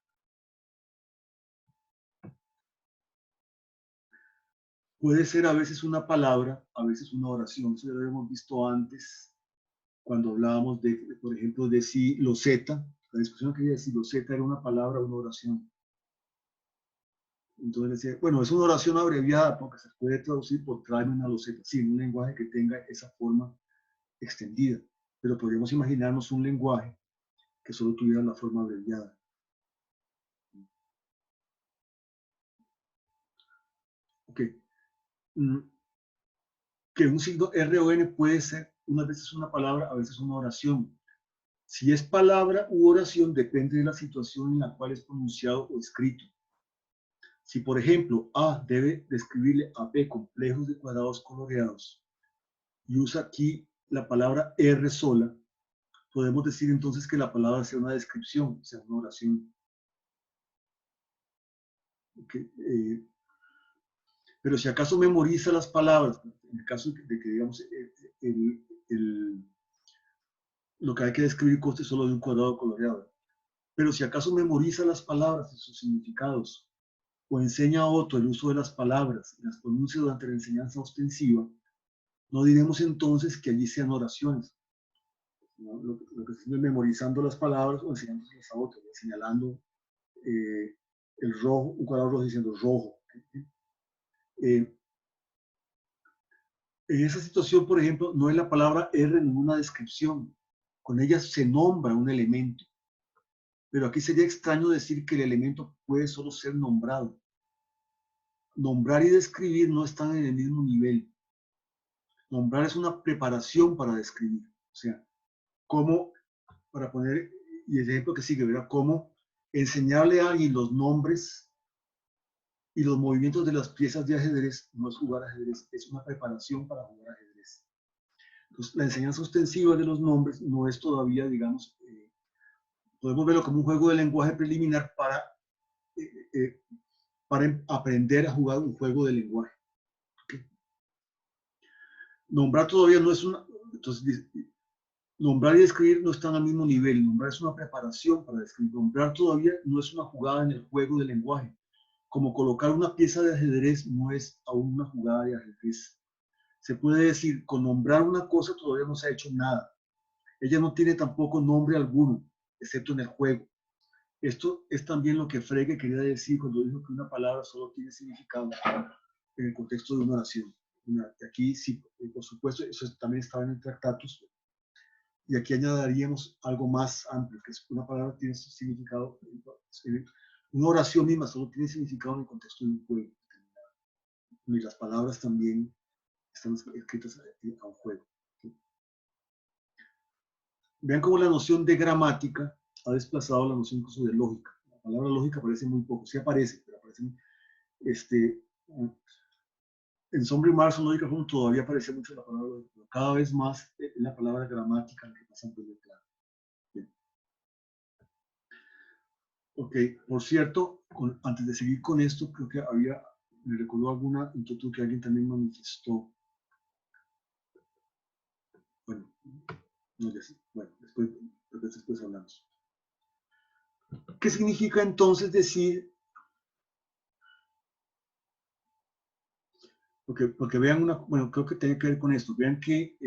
puede ser a veces una palabra, a veces una oración. Eso ya lo hemos visto antes, cuando hablábamos de, por ejemplo, de si loseta, la discusión que había de si loseta era una palabra o una oración. Entonces decía, bueno, es una oración abreviada porque se puede traducir por tráeme una loseta, sí, un lenguaje que tenga esa forma extendida, pero podríamos imaginarnos un lenguaje que solo tuviera la forma abreviada. Ok. Que un signo R o N puede ser unas veces una palabra, a veces una oración. Si es palabra u oración, depende de la situación en la cual es pronunciado o escrito. Si, por ejemplo, A debe describirle a B complejos de cuadrados coloreados y usa aquí la palabra R sola, podemos decir entonces que la palabra sea una descripción, sea una oración. Okay. Pero si acaso memoriza las palabras, en el caso de que digamos lo que hay que describir conste solo de un cuadrado coloreado, pero si acaso memoriza las palabras y sus significados, o enseña a otro el uso de las palabras y las pronuncia durante la enseñanza ostensiva, no diremos entonces que allí sean oraciones. ¿No? Lo que estamos memorizando las palabras o enseñándolas a otros, señalando el rojo, un cuadrado rojo diciendo rojo. En esa situación, por ejemplo, no es la palabra R en una descripción. Con ella se nombra un elemento. Pero aquí sería extraño decir que el elemento puede solo ser nombrado. Nombrar y describir no están en el mismo nivel. Nombrar es una preparación para describir. O sea, cómo, para poner, y el ejemplo que sigue, ¿verdad? Cómo enseñarle a alguien los nombres y los movimientos de las piezas de ajedrez no es jugar ajedrez, es una preparación para jugar ajedrez. Entonces, la enseñanza ostensiva de los nombres no es todavía, digamos, podemos verlo como un juego de lenguaje preliminar para aprender a jugar un juego de lenguaje. ¿Okay? Nombrar todavía no es una... Entonces, nombrar y describir no están al mismo nivel. Nombrar es una preparación para describir. Nombrar todavía no es una jugada en el juego de lenguaje. Como colocar una pieza de ajedrez no es aún una jugada de ajedrez. Se puede decir, con nombrar una cosa todavía no se ha hecho nada. Ella no tiene tampoco nombre alguno, excepto en el juego. Esto es también lo que Frege quería decir cuando dijo que una palabra solo tiene significado en el contexto de una oración. Aquí sí, por supuesto, eso también estaba en el Tractatus. Y aquí añadiríamos algo más amplio, que es una palabra tiene significado, una oración misma solo tiene significado en el contexto de un juego. Y las palabras también están escritas a un juego. Vean cómo la noción de gramática ha desplazado la noción incluso de lógica. La palabra lógica aparece muy poco, sí aparece, pero aparece en Sombra y Marzo, lógica todavía aparece mucho la palabra lógica, pero cada vez más la palabra gramática la que pasa en primer plano. Bien. Ok, por cierto, antes de seguir con esto, creo que me recordó alguna inquietud que alguien también manifestó. Bueno, no ya sé. Bueno, después hablamos. ¿Qué significa entonces decir? Porque vean bueno, creo que tiene que ver con esto. Vean que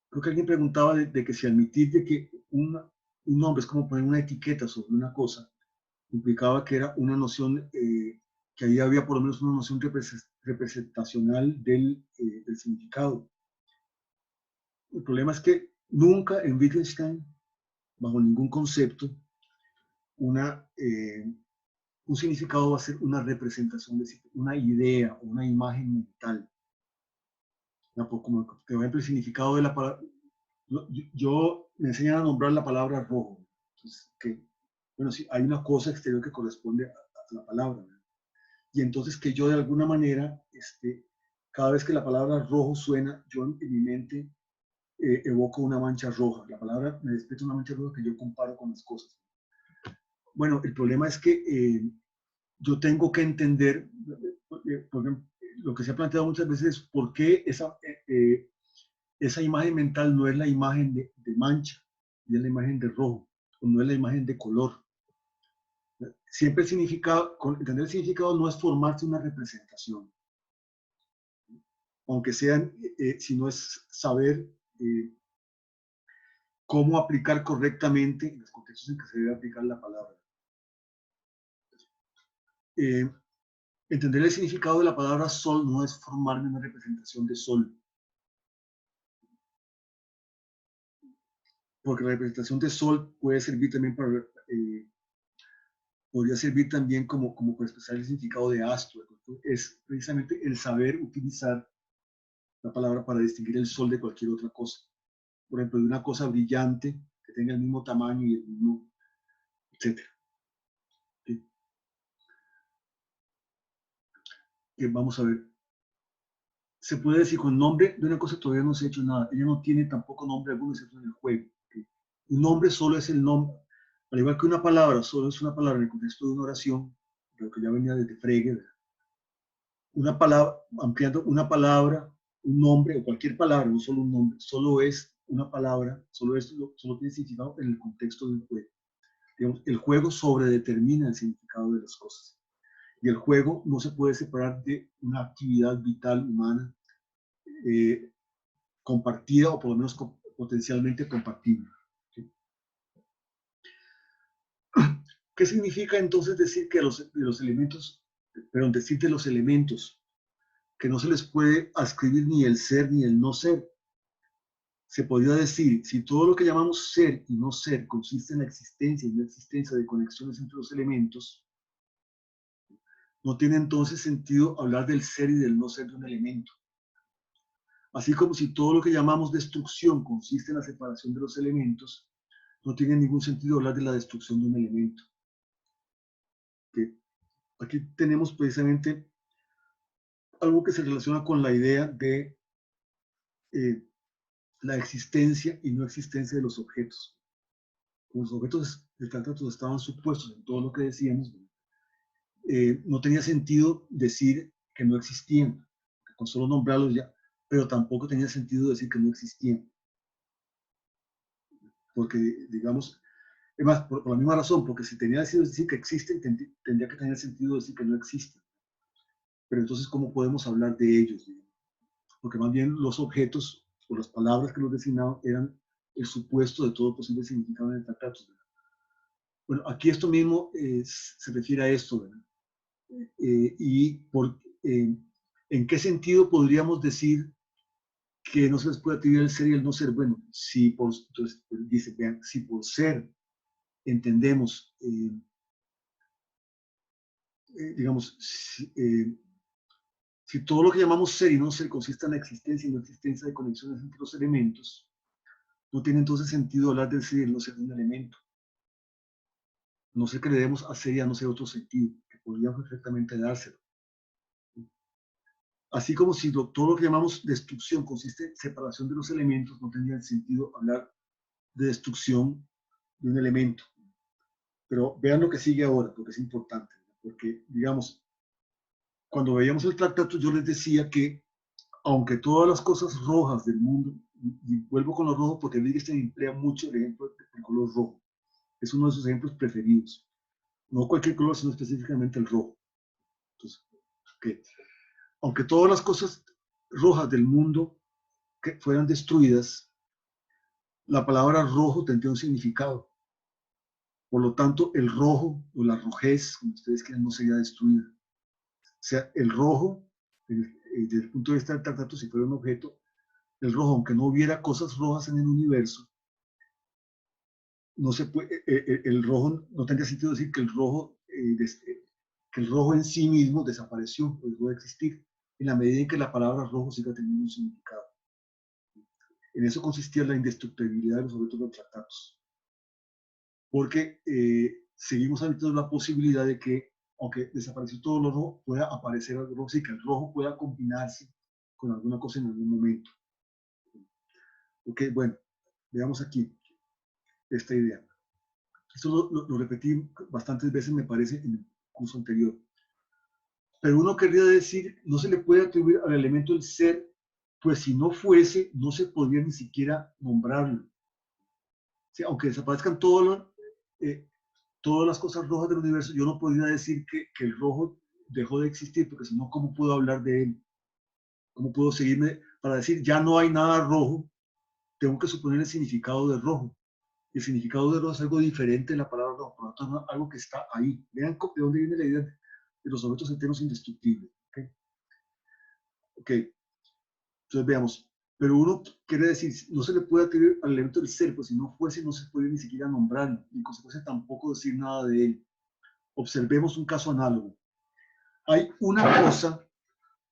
creo que alguien preguntaba de que si admitir de que un nombre es como poner una etiqueta sobre una cosa, implicaba que era una noción, que ahí había por lo menos una noción representacional del significado. El problema es que nunca en Wittgenstein, bajo ningún concepto, un significado va a ser una representación, una idea o una imagen mental. Como por ejemplo el significado de la palabra, yo me enseñan a nombrar la palabra rojo. Entonces, bueno, sí, hay una cosa exterior que corresponde a la palabra, ¿verdad? Y entonces que yo de alguna manera, cada vez que la palabra rojo suena, yo en mi mente evoco una mancha roja. La palabra me despierta una mancha roja que yo comparo con las cosas. Bueno, el problema es que yo tengo que entender, por ejemplo, lo que se ha planteado muchas veces es por qué esa imagen mental no es la imagen de mancha, ni es la imagen de rojo, o no es la imagen de color. Siempre el significado, entender el significado no es formarse una representación, aunque sean, si no es saber cómo aplicar correctamente en los contextos en que se debe aplicar la palabra. Entender el significado de la palabra sol no es formarme una representación de sol, porque la representación de sol puede servir también para, podría servir también como para expresar el significado de astro. Es precisamente el saber utilizar la palabra para distinguir el sol de cualquier otra cosa. Por ejemplo, de una cosa brillante que tenga el mismo tamaño y el mismo, etc. ¿Sí? Vamos a ver. Se puede decir con nombre de una cosa todavía no se ha hecho nada. Ella no tiene tampoco nombre alguno excepto en el juego. ¿Sí? Un nombre solo es el nombre. Al igual que una palabra solo es una palabra en el contexto de una oración, lo que ya venía desde Frege, ¿verdad? Una palabra, ampliando una palabra, un nombre o cualquier palabra, no solo un nombre, solo es una palabra, solo tiene significado en el contexto del juego. Digamos, el juego sobredetermina el significado de las cosas. Y el juego no se puede separar de una actividad vital humana compartida o por lo menos potencialmente compartible. ¿Sí? ¿Qué significa entonces decir que los elementos, perdón, decir de los elementos que no se les puede ascribir ni el ser ni el no ser? Se podría decir, si todo lo que llamamos ser y no ser consiste en la existencia y no existencia de conexiones entre los elementos, no tiene entonces sentido hablar del ser y del no ser de un elemento. Así como si todo lo que llamamos destrucción consiste en la separación de los elementos, no tiene ningún sentido hablar de la destrucción de un elemento. ¿Okay? Aquí tenemos precisamente algo que se relaciona con la idea de la existencia y no existencia de los objetos. Como los objetos del tránsito estaban supuestos en todo lo que decíamos, no tenía sentido decir que no existían, con solo nombrarlos ya, pero tampoco tenía sentido decir que no existían. Porque, digamos, es más, por la misma razón, porque si tenía sentido decir que existen, tendría que tener sentido decir que no existen. Pero entonces, ¿cómo podemos hablar de ellos? Porque más bien los objetos o las palabras que los designaban eran el supuesto de todo posible significado en el tratado. Bueno, aquí esto mismo se refiere a esto, ¿verdad? ¿En qué sentido podríamos decir que no se les puede atribuir el ser y el no ser? Bueno, entonces dice, vean, si por ser entendemos, digamos, si todo lo que llamamos ser y no ser consiste en la existencia y no existencia de conexiones entre los elementos, no tiene entonces sentido hablar del ser y el no ser de un elemento. No sé qué le debemos hacer y a no ser otro sentido, que podría perfectamente dárselo. Así como si todo lo que llamamos destrucción consiste en separación de los elementos, no tendría sentido hablar de destrucción de un elemento. Pero vean lo que sigue ahora, porque es importante. Porque, digamos, cuando veíamos el tratado, yo les decía que, aunque todas las cosas rojas del mundo, y vuelvo con los rojos porque Wittgenstein emplea mucho el ejemplo del color rojo. Es uno de sus ejemplos preferidos. No cualquier color, sino específicamente el rojo. Entonces, okay. Aunque todas las cosas rojas del mundo que fueran destruidas, la palabra rojo tendría un significado. Por lo tanto, el rojo o la rojez, como ustedes quieran, no sería destruida. O sea, el rojo, desde el punto de vista del Tractatus, si fuera un objeto, el rojo, aunque no hubiera cosas rojas en el universo, no se puede, el rojo, no tendría sentido decir que el rojo en sí mismo desapareció, dejó de existir, en la medida en que la palabra rojo siga teniendo un significado. En eso consistía la indestructibilidad de los objetos del Tractatus. Porque seguimos habitando la posibilidad de que, aunque desapareció todo lo rojo, pueda aparecer algo rojo, sí, que el rojo pueda combinarse con alguna cosa en algún momento. Ok, bueno, veamos aquí esta idea. Esto lo repetí bastantes veces, me parece, en el curso anterior. Pero uno querría decir, no se le puede atribuir al elemento el ser, pues si no fuese, no se podría ni siquiera nombrarlo. Sí, aunque desaparezcan todas las cosas rojas del universo, yo no podría decir que el rojo dejó de existir, porque si no, ¿cómo puedo hablar de él? ¿Cómo puedo seguirme para decir, ya no hay nada rojo? Tengo que suponer el significado de rojo. El significado de rojo es algo diferente de la palabra rojo, por lo tanto, algo que está ahí. Vean de dónde viene la idea de los objetos enteros indestructibles. Ok, entonces veamos. Pero uno quiere decir, no se le puede atribuir al elemento del ser, pues si no fuese, no se puede ni siquiera nombrarlo, y en consecuencia tampoco decir nada de él. Observemos un caso análogo. Hay una cosa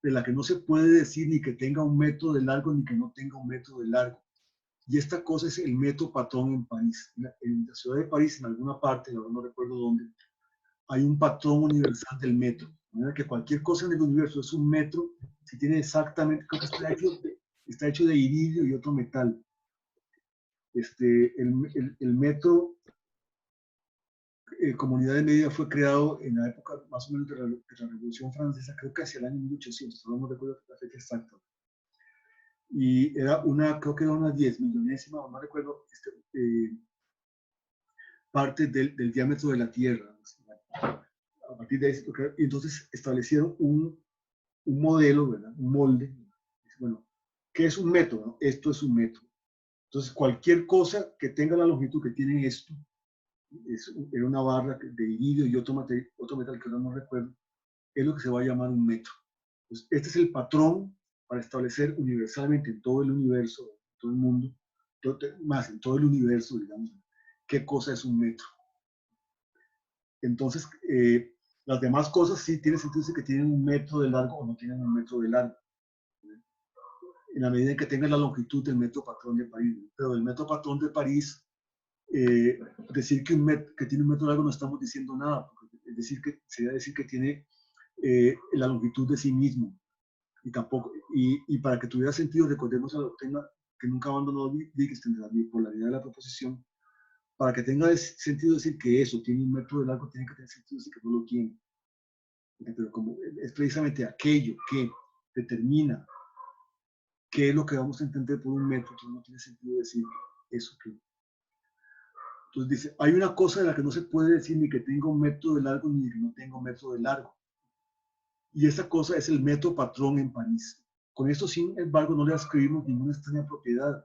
de la que no se puede decir ni que tenga un metro de largo ni que no tenga un metro de largo. Y esta cosa es el metro patrón en París. En la ciudad de París, en alguna parte, ahora no recuerdo dónde, hay un patrón universal del metro. De manera que cualquier cosa en el universo es un metro si tiene exactamente, creo que está hecho de iridio y otro metal. El metro Comunidad de Medida fue creado en la época más o menos de la Revolución Francesa, creo que hacia el año 1800, no recuerdo la fecha exacta. Y era creo que era una 10 millonésima, no recuerdo, parte del diámetro de la Tierra. A partir de ahí, y entonces establecieron un modelo, ¿verdad? Un molde. Bueno, ¿qué es un metro? ¿No? Esto es un metro. Entonces, cualquier cosa que tenga la longitud que tiene esto, era una barra de iridio y otro metal que ahora no recuerdo, es lo que se va a llamar un metro. Entonces, este es el patrón para establecer universalmente en todo el universo, en todo el mundo, más en todo el universo, digamos, qué cosa es un metro. Entonces, las demás cosas sí tiene sentido decir que tienen un metro de largo o no tienen un metro de largo, en la medida en que tengan la longitud del metro patrón de París. Pero el metro patrón de París, decir que tiene un metro de largo no estamos diciendo nada, es decir, sería decir que tiene la longitud de sí mismo. Y tampoco, y para que tuviera sentido, recordemos a la doctrina que nunca abandonó Wittgenstein, la bipolaridad de la proposición. Para que tenga sentido decir que eso tiene un metro de largo, tiene que tener sentido decir que no lo tiene. Pero como es precisamente aquello que determina qué es lo que vamos a entender por un metro, entonces no tiene sentido decir eso que. Entonces dice, hay una cosa de la que no se puede decir ni que tenga un metro de largo ni que no tenga un metro de largo. Y esa cosa es el metro patrón en París. Con esto, sin embargo, no le ascribimos ninguna extraña propiedad,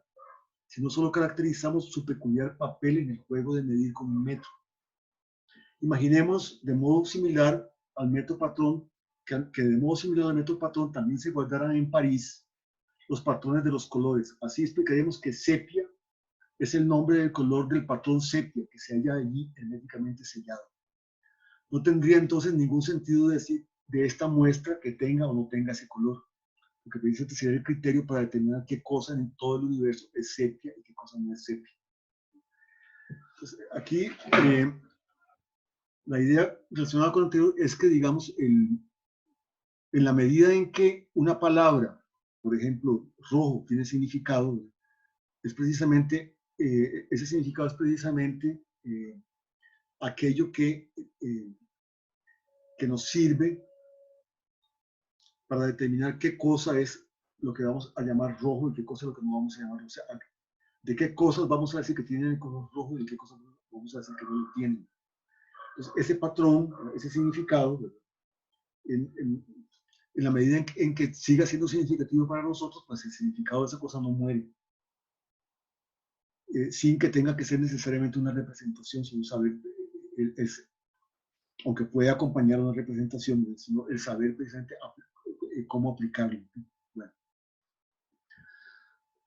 sino solo caracterizamos su peculiar papel en el juego de medir con un metro. Imaginemos de modo similar al metro patrón, que de modo similar al metro patrón también se guardaran en París los patrones de los colores. Así explicaríamos que sepia es el nombre del color del patrón sepia que se halla allí herméticamente sellado. No tendría entonces ningún sentido decir de esta muestra que tenga o no tenga ese color. Lo que dice sería el criterio para determinar qué cosa en todo el universo es sepia y qué cosa no es sepia. Entonces, aquí la idea relacionada con lo anterior es que, digamos, en la medida en que una palabra, por ejemplo, rojo, tiene significado, es precisamente, ese significado es precisamente aquello que nos sirve para determinar qué cosa es lo que vamos a llamar rojo y qué cosa es lo que no vamos a llamar rojo. O sea, de qué cosas vamos a decir que tienen el color rojo y de qué cosas vamos a decir que no lo tienen. Entonces, ese patrón, ese significado, en la medida en que siga siendo significativo para nosotros, pues el significado de esa cosa no muere. sin que tenga que ser necesariamente una representación, sino saber, aunque puede acompañar una representación, sino el saber precisamente cómo aplicarlo. Bueno,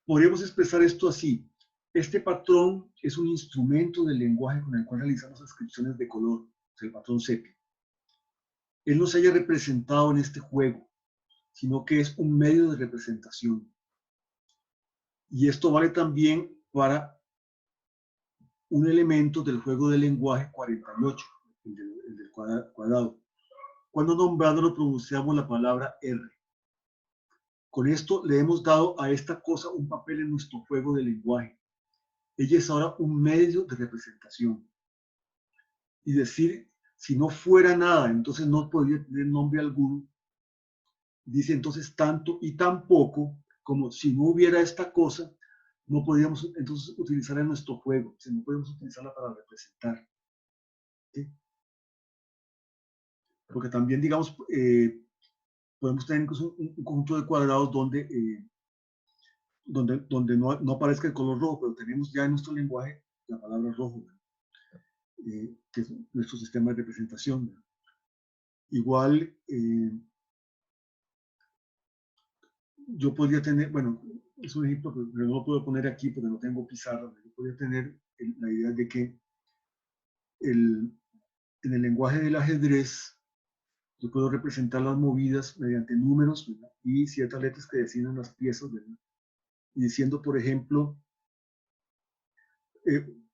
podríamos expresar esto así. Este patrón es un instrumento del lenguaje con el cual realizamos descripciones de color, el patrón sepia. Él no se haya representado en este juego, sino que es un medio de representación. Y esto vale también para un elemento del juego del lenguaje 48, el del cuadrado. Cuando nombrándolo pronunciamos la palabra R. Con esto le hemos dado a esta cosa un papel en nuestro juego de lenguaje. Ella es ahora un medio de representación. Y decir, si no fuera nada, entonces no podría tener nombre alguno. Dice entonces tanto y tan poco, como si no hubiera esta cosa, no podríamos entonces utilizarla en nuestro juego, no podemos utilizarla para representar. ¿Sí? Porque también, digamos, podemos tener incluso un conjunto de cuadrados donde no aparezca el color rojo, pero tenemos ya en nuestro lenguaje la palabra rojo, que es nuestro sistema de representación. Igual, yo podría tener, bueno, es un ejemplo que no lo puedo poner aquí porque no tengo pizarra. Yo podría tener la idea de que en el lenguaje del ajedrez yo puedo representar las movidas mediante números, ¿verdad? Y ciertas letras que designan las piezas, ¿verdad? Y diciendo, por ejemplo,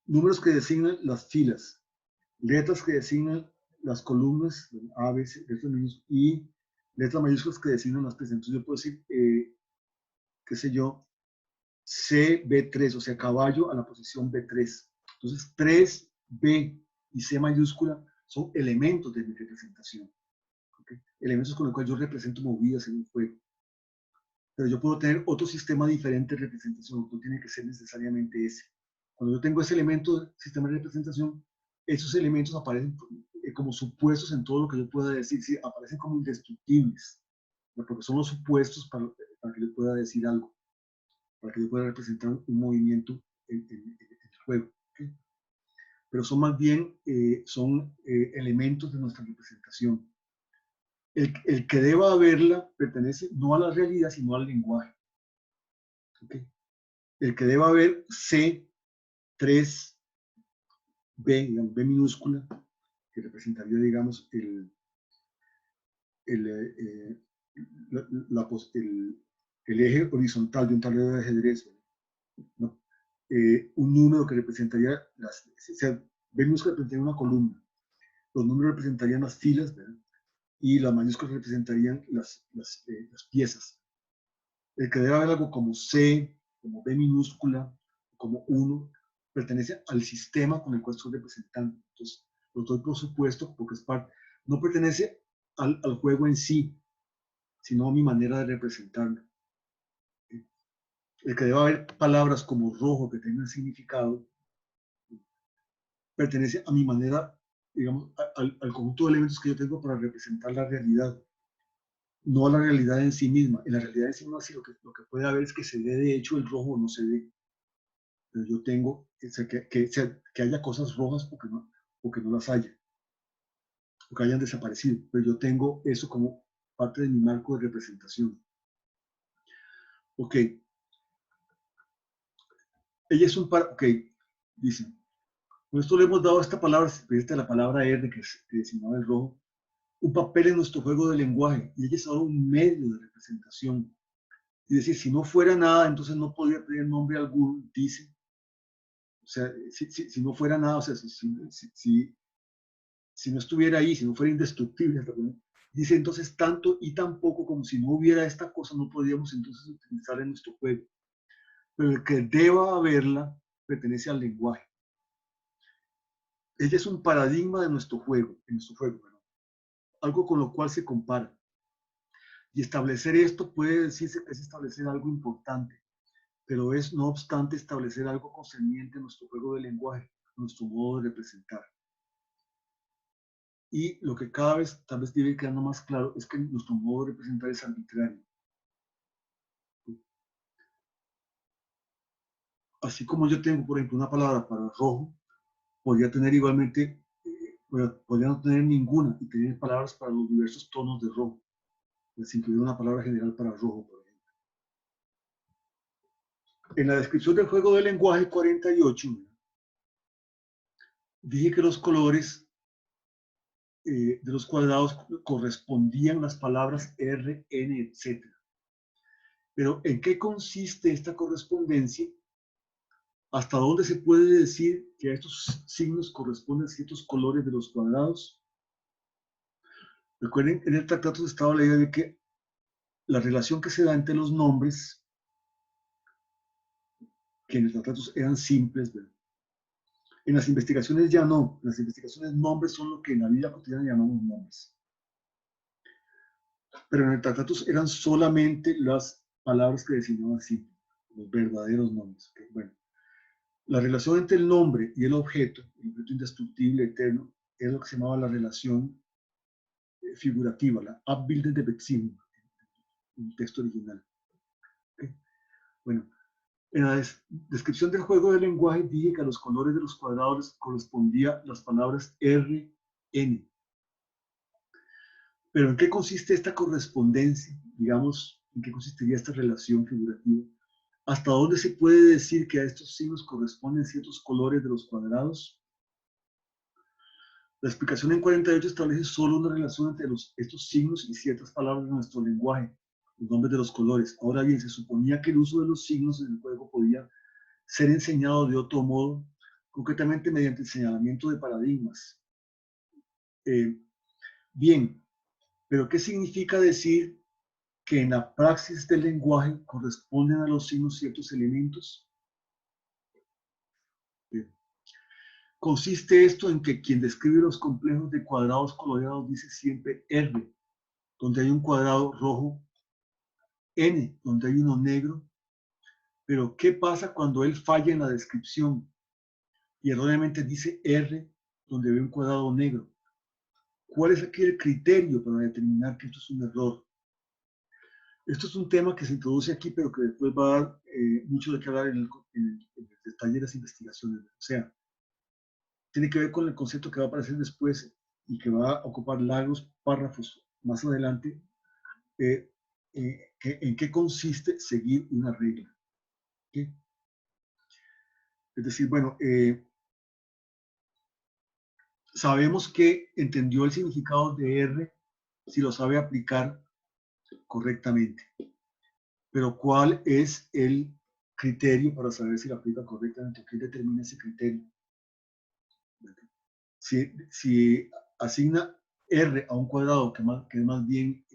números que designan las filas, letras que designan las columnas, A, B, C, y letras mayúsculas que designan las piezas. Entonces yo puedo decir, qué sé yo, C, B3, o sea, caballo a la posición B3. Entonces, 3, B y C mayúscula son elementos de mi representación. ¿Okay? Elementos con los cuales yo represento movidas en un juego. Pero yo puedo tener otro sistema diferente de representación, no tiene que ser necesariamente ese. Cuando yo tengo ese elemento, sistema de representación, esos elementos aparecen como supuestos en todo lo que yo pueda decir, sí, aparecen como indestructibles, ¿no? Porque son los supuestos para que yo pueda decir algo, para que yo pueda representar un movimiento en el juego. ¿Okay? Pero son más bien elementos de nuestra representación. El que deba haberla pertenece no a la realidad, sino al lenguaje. ¿Okay? El que deba haber C, 3, B, digamos, B minúscula, que representaría, digamos, el eje horizontal de un tablero de ajedrez, ¿no? Un número que representaría B minúscula representaría una columna, los números representarían las filas, ¿verdad? Y las mayúsculas representarían las piezas. El que debe haber algo como C, como B minúscula, como 1, pertenece al sistema con el cual estoy representando. Entonces, lo doy por supuesto porque es parte, no pertenece al juego en sí, sino a mi manera de representarlo. El que debe haber palabras como rojo que tengan significado, pertenece a mi manera, digamos, al conjunto de elementos que yo tengo para representar la realidad, no a la realidad en sí misma. En la realidad en sí misma, sí, lo que puede haber es que se dé de hecho el rojo o no se dé. Pero yo tengo que haya cosas rojas o que no las haya, o que hayan desaparecido. Pero yo tengo eso como parte de mi marco de representación. Ok. Ella es un par. Ok. Dicen. Con esto le hemos dado a esta palabra, la palabra R, que designaba el rojo, un papel en nuestro juego de lenguaje. Y ella es ahora un medio de representación. Es decir, si no fuera nada, entonces no podría tener nombre alguno, dice. O sea, si no fuera nada, o sea, si no estuviera ahí, si no fuera indestructible, dice entonces tanto y tan poco como si no hubiera esta cosa, no podríamos entonces utilizarla en nuestro juego. Pero el que deba haberla pertenece al lenguaje. Ella es un paradigma de nuestro juego, ¿no? Algo con lo cual se compara. Y establecer esto puede decirse que es establecer algo importante, pero es no obstante establecer algo concerniente a nuestro juego de lenguaje, nuestro modo de representar. Y lo que cada vez tal vez debe ir quedando más claro es que nuestro modo de representar es arbitrario. así como yo tengo, por ejemplo, una palabra para rojo, podría tener igualmente, podría no tener ninguna y tener palabras para los diversos tonos de rojo, es incluir una palabra general para rojo, por ejemplo. En la descripción del juego del lenguaje 48, dije que los colores de los cuadrados correspondían las palabras R, N, etc. Pero ¿en qué consiste esta correspondencia? ¿Hasta dónde se puede decir que a estos signos corresponden ciertos colores de los cuadrados? Recuerden, en el tratado estaba la idea de que la relación que se da entre los nombres, que en el tratado eran simples, ¿verdad? En las investigaciones ya no. En las investigaciones nombres son lo que en la vida cotidiana llamamos nombres. Pero en el tratado eran solamente las palabras que designaban así, los verdaderos nombres. ¿Okay? Bueno, la relación entre el nombre y el objeto indestructible, eterno, es lo que se llamaba la relación figurativa, la abbildende Beziehung, en el texto original. ¿Okay? Bueno, en la descripción del juego del lenguaje dije que a los colores de los cuadrados correspondían las palabras R, N. Pero ¿en qué consiste esta correspondencia? Digamos, ¿en qué consistiría esta relación figurativa? ¿Hasta dónde se puede decir que a estos signos corresponden ciertos colores de los cuadrados? La explicación en 48 establece solo una relación entre estos signos y ciertas palabras de nuestro lenguaje, los nombres de los colores. Ahora bien, se suponía que el uso de los signos en el juego podía ser enseñado de otro modo, concretamente mediante el señalamiento de paradigmas. Bien, pero ¿qué significa decir que en la praxis del lenguaje corresponden a los signos ciertos elementos? Bien. Consiste esto en que quien describe los complejos de cuadrados coloreados dice siempre R, donde hay un cuadrado rojo, N, donde hay uno negro. Pero ¿qué pasa cuando él falla en la descripción y erróneamente dice R, donde ve un cuadrado negro? ¿Cuál es aquí el criterio para determinar que esto es un error? Esto es un tema que se introduce aquí, pero que después va a dar mucho de qué hablar en el detalle de las investigaciones. O sea, tiene que ver con el concepto que va a aparecer después y que va a ocupar largos párrafos más adelante, en qué consiste seguir una regla. ¿Okay? Es decir, bueno, sabemos que entendió el significado de R si lo sabe aplicar correctamente. Pero ¿cuál es el criterio para saber si lo aplica correctamente? ¿Qué determina ese criterio? Si asigna R a un cuadrado que es más bien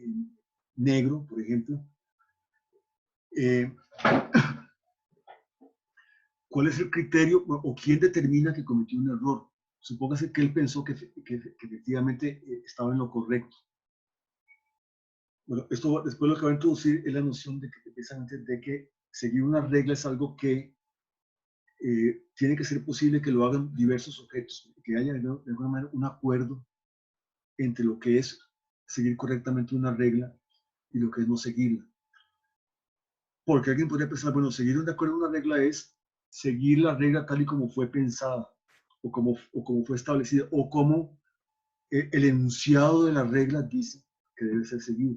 negro, por ejemplo, ¿cuál es el criterio o quién determina que cometió un error? Supóngase que él pensó que efectivamente estaba en lo correcto. Bueno, esto después lo que va a introducir es la noción de que, precisamente, de que seguir una regla es algo que tiene que ser posible que lo hagan diversos objetos, que haya de alguna manera un acuerdo entre lo que es seguir correctamente una regla y lo que es no seguirla. Porque alguien podría pensar, bueno, seguir de acuerdo a una regla es seguir la regla tal y como fue pensada, o como fue establecida, o como el enunciado de la regla dice que debe ser seguido.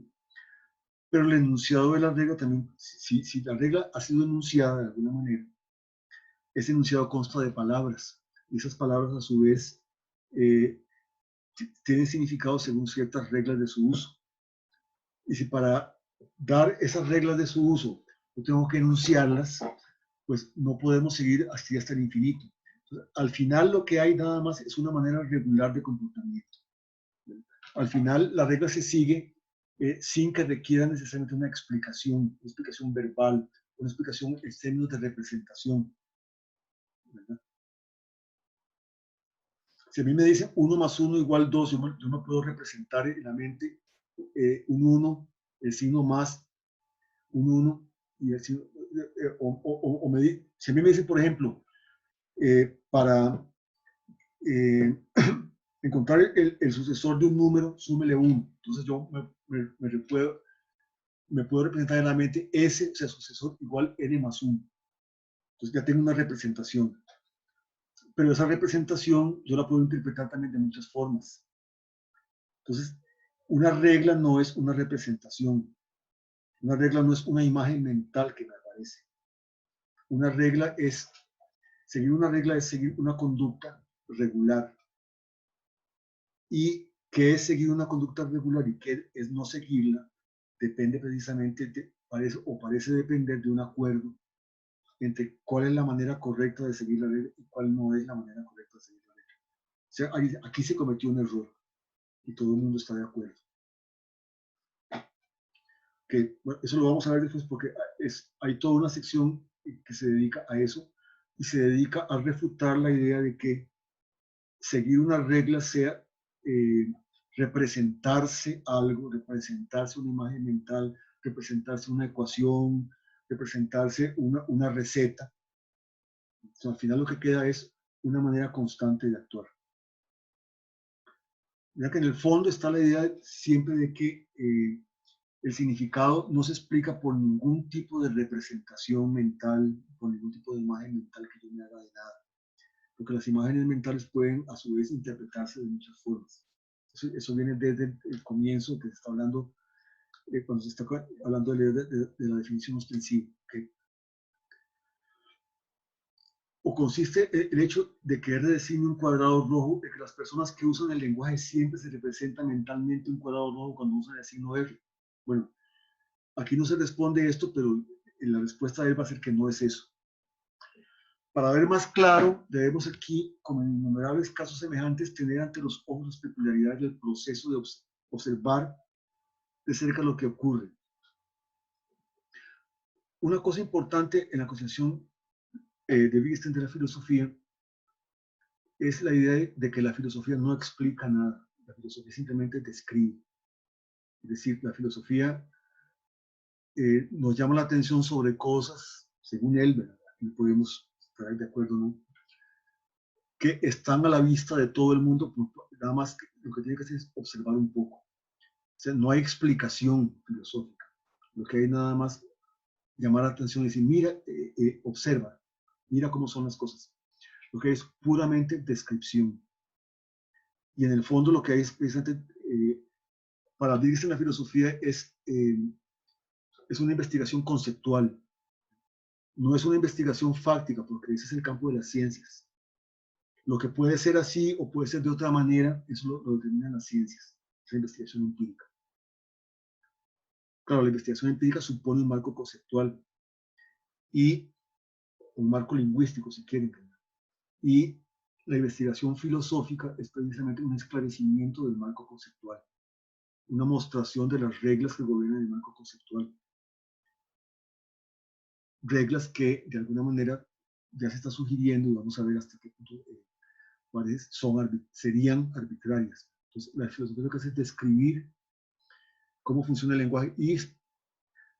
Pero el enunciado de la regla también, si la regla ha sido enunciada de alguna manera, ese enunciado consta de palabras, y esas palabras a su vez tienen significado según ciertas reglas de su uso. Y si para dar esas reglas de su uso yo tengo que enunciarlas, pues no podemos seguir así hasta el infinito. Entonces, al final lo que hay nada más es una manera regular de comportamiento. Al final la regla se sigue sin que requiera necesariamente una explicación verbal, una explicación en términos de representación, ¿verdad? Si a mí me dicen 1 más 1 igual 2, yo me puedo representar en la mente un 1, el signo más, un 1, y el signo, si a mí me dicen, por ejemplo, para encontrar el sucesor de un número, súmele 1. Entonces yo me puedo representar en la mente ese, o sea, sucesor igual n más 1. Entonces ya tengo una representación. Pero esa representación yo la puedo interpretar también de muchas formas. Entonces, una regla no es una representación. Una regla no es una imagen mental que me aparece. Una regla es, seguir una regla es seguir una conducta regular. Y qué es seguir una conducta regular y qué es no seguirla, depende precisamente parece depender de un acuerdo entre cuál es la manera correcta de seguir la regla y cuál no es la manera correcta de seguir la regla. O sea, aquí se cometió un error y todo el mundo está de acuerdo. Bueno, eso lo vamos a ver después porque hay toda una sección que se dedica a eso y se dedica a refutar la idea de que seguir una regla sea representarse algo, representarse una imagen mental, representarse una ecuación, representarse una receta. Entonces, al final lo que queda es una manera constante de actuar. Ya que en el fondo está la idea siempre de que el significado no se explica por ningún tipo de representación mental, por ningún tipo de imagen mental que yo me haga de nada. Porque las imágenes mentales pueden a su vez interpretarse de muchas formas. Eso viene desde el comienzo que se está hablando, cuando se está hablando de la definición ostensiva. ¿Okay? O consiste el hecho de querer decirme un cuadrado rojo, de que las personas que usan el lenguaje siempre se representan mentalmente un cuadrado rojo cuando usan el signo R. Bueno, aquí no se responde esto, pero la respuesta de él va a ser que no es eso. Para ver más claro, debemos aquí, como en innumerables casos semejantes, tener ante los ojos las peculiaridades del proceso de observar de cerca lo que ocurre. Una cosa importante en la concepción de Wittgenstein de la filosofía es la idea de que la filosofía no explica nada, la filosofía simplemente describe. Es decir, la filosofía nos llama la atención sobre cosas, según él, ¿verdad? Y podemos estar de acuerdo, ¿no? Que están a la vista de todo el mundo, nada más que lo que tiene que hacer es observar un poco. O sea, no hay explicación filosófica. Lo que hay nada más llamar la atención y decir, mira, observa, mira cómo son las cosas. Lo que es puramente descripción. Y en el fondo lo que hay es precisamente, para dirigirse en la filosofía, es una investigación conceptual. No es una investigación fáctica, porque ese es el campo de las ciencias. Lo que puede ser así o puede ser de otra manera, eso lo determinan las ciencias, esa investigación empírica. Claro, la investigación empírica supone un marco conceptual y un marco lingüístico, si quieren. Y la investigación filosófica es precisamente un esclarecimiento del marco conceptual, una mostración de las reglas que gobiernan el marco conceptual. Reglas que de alguna manera ya se está sugiriendo, y vamos a ver hasta qué punto serían arbitrarias. Entonces, la filosofía lo que hace es describir cómo funciona el lenguaje y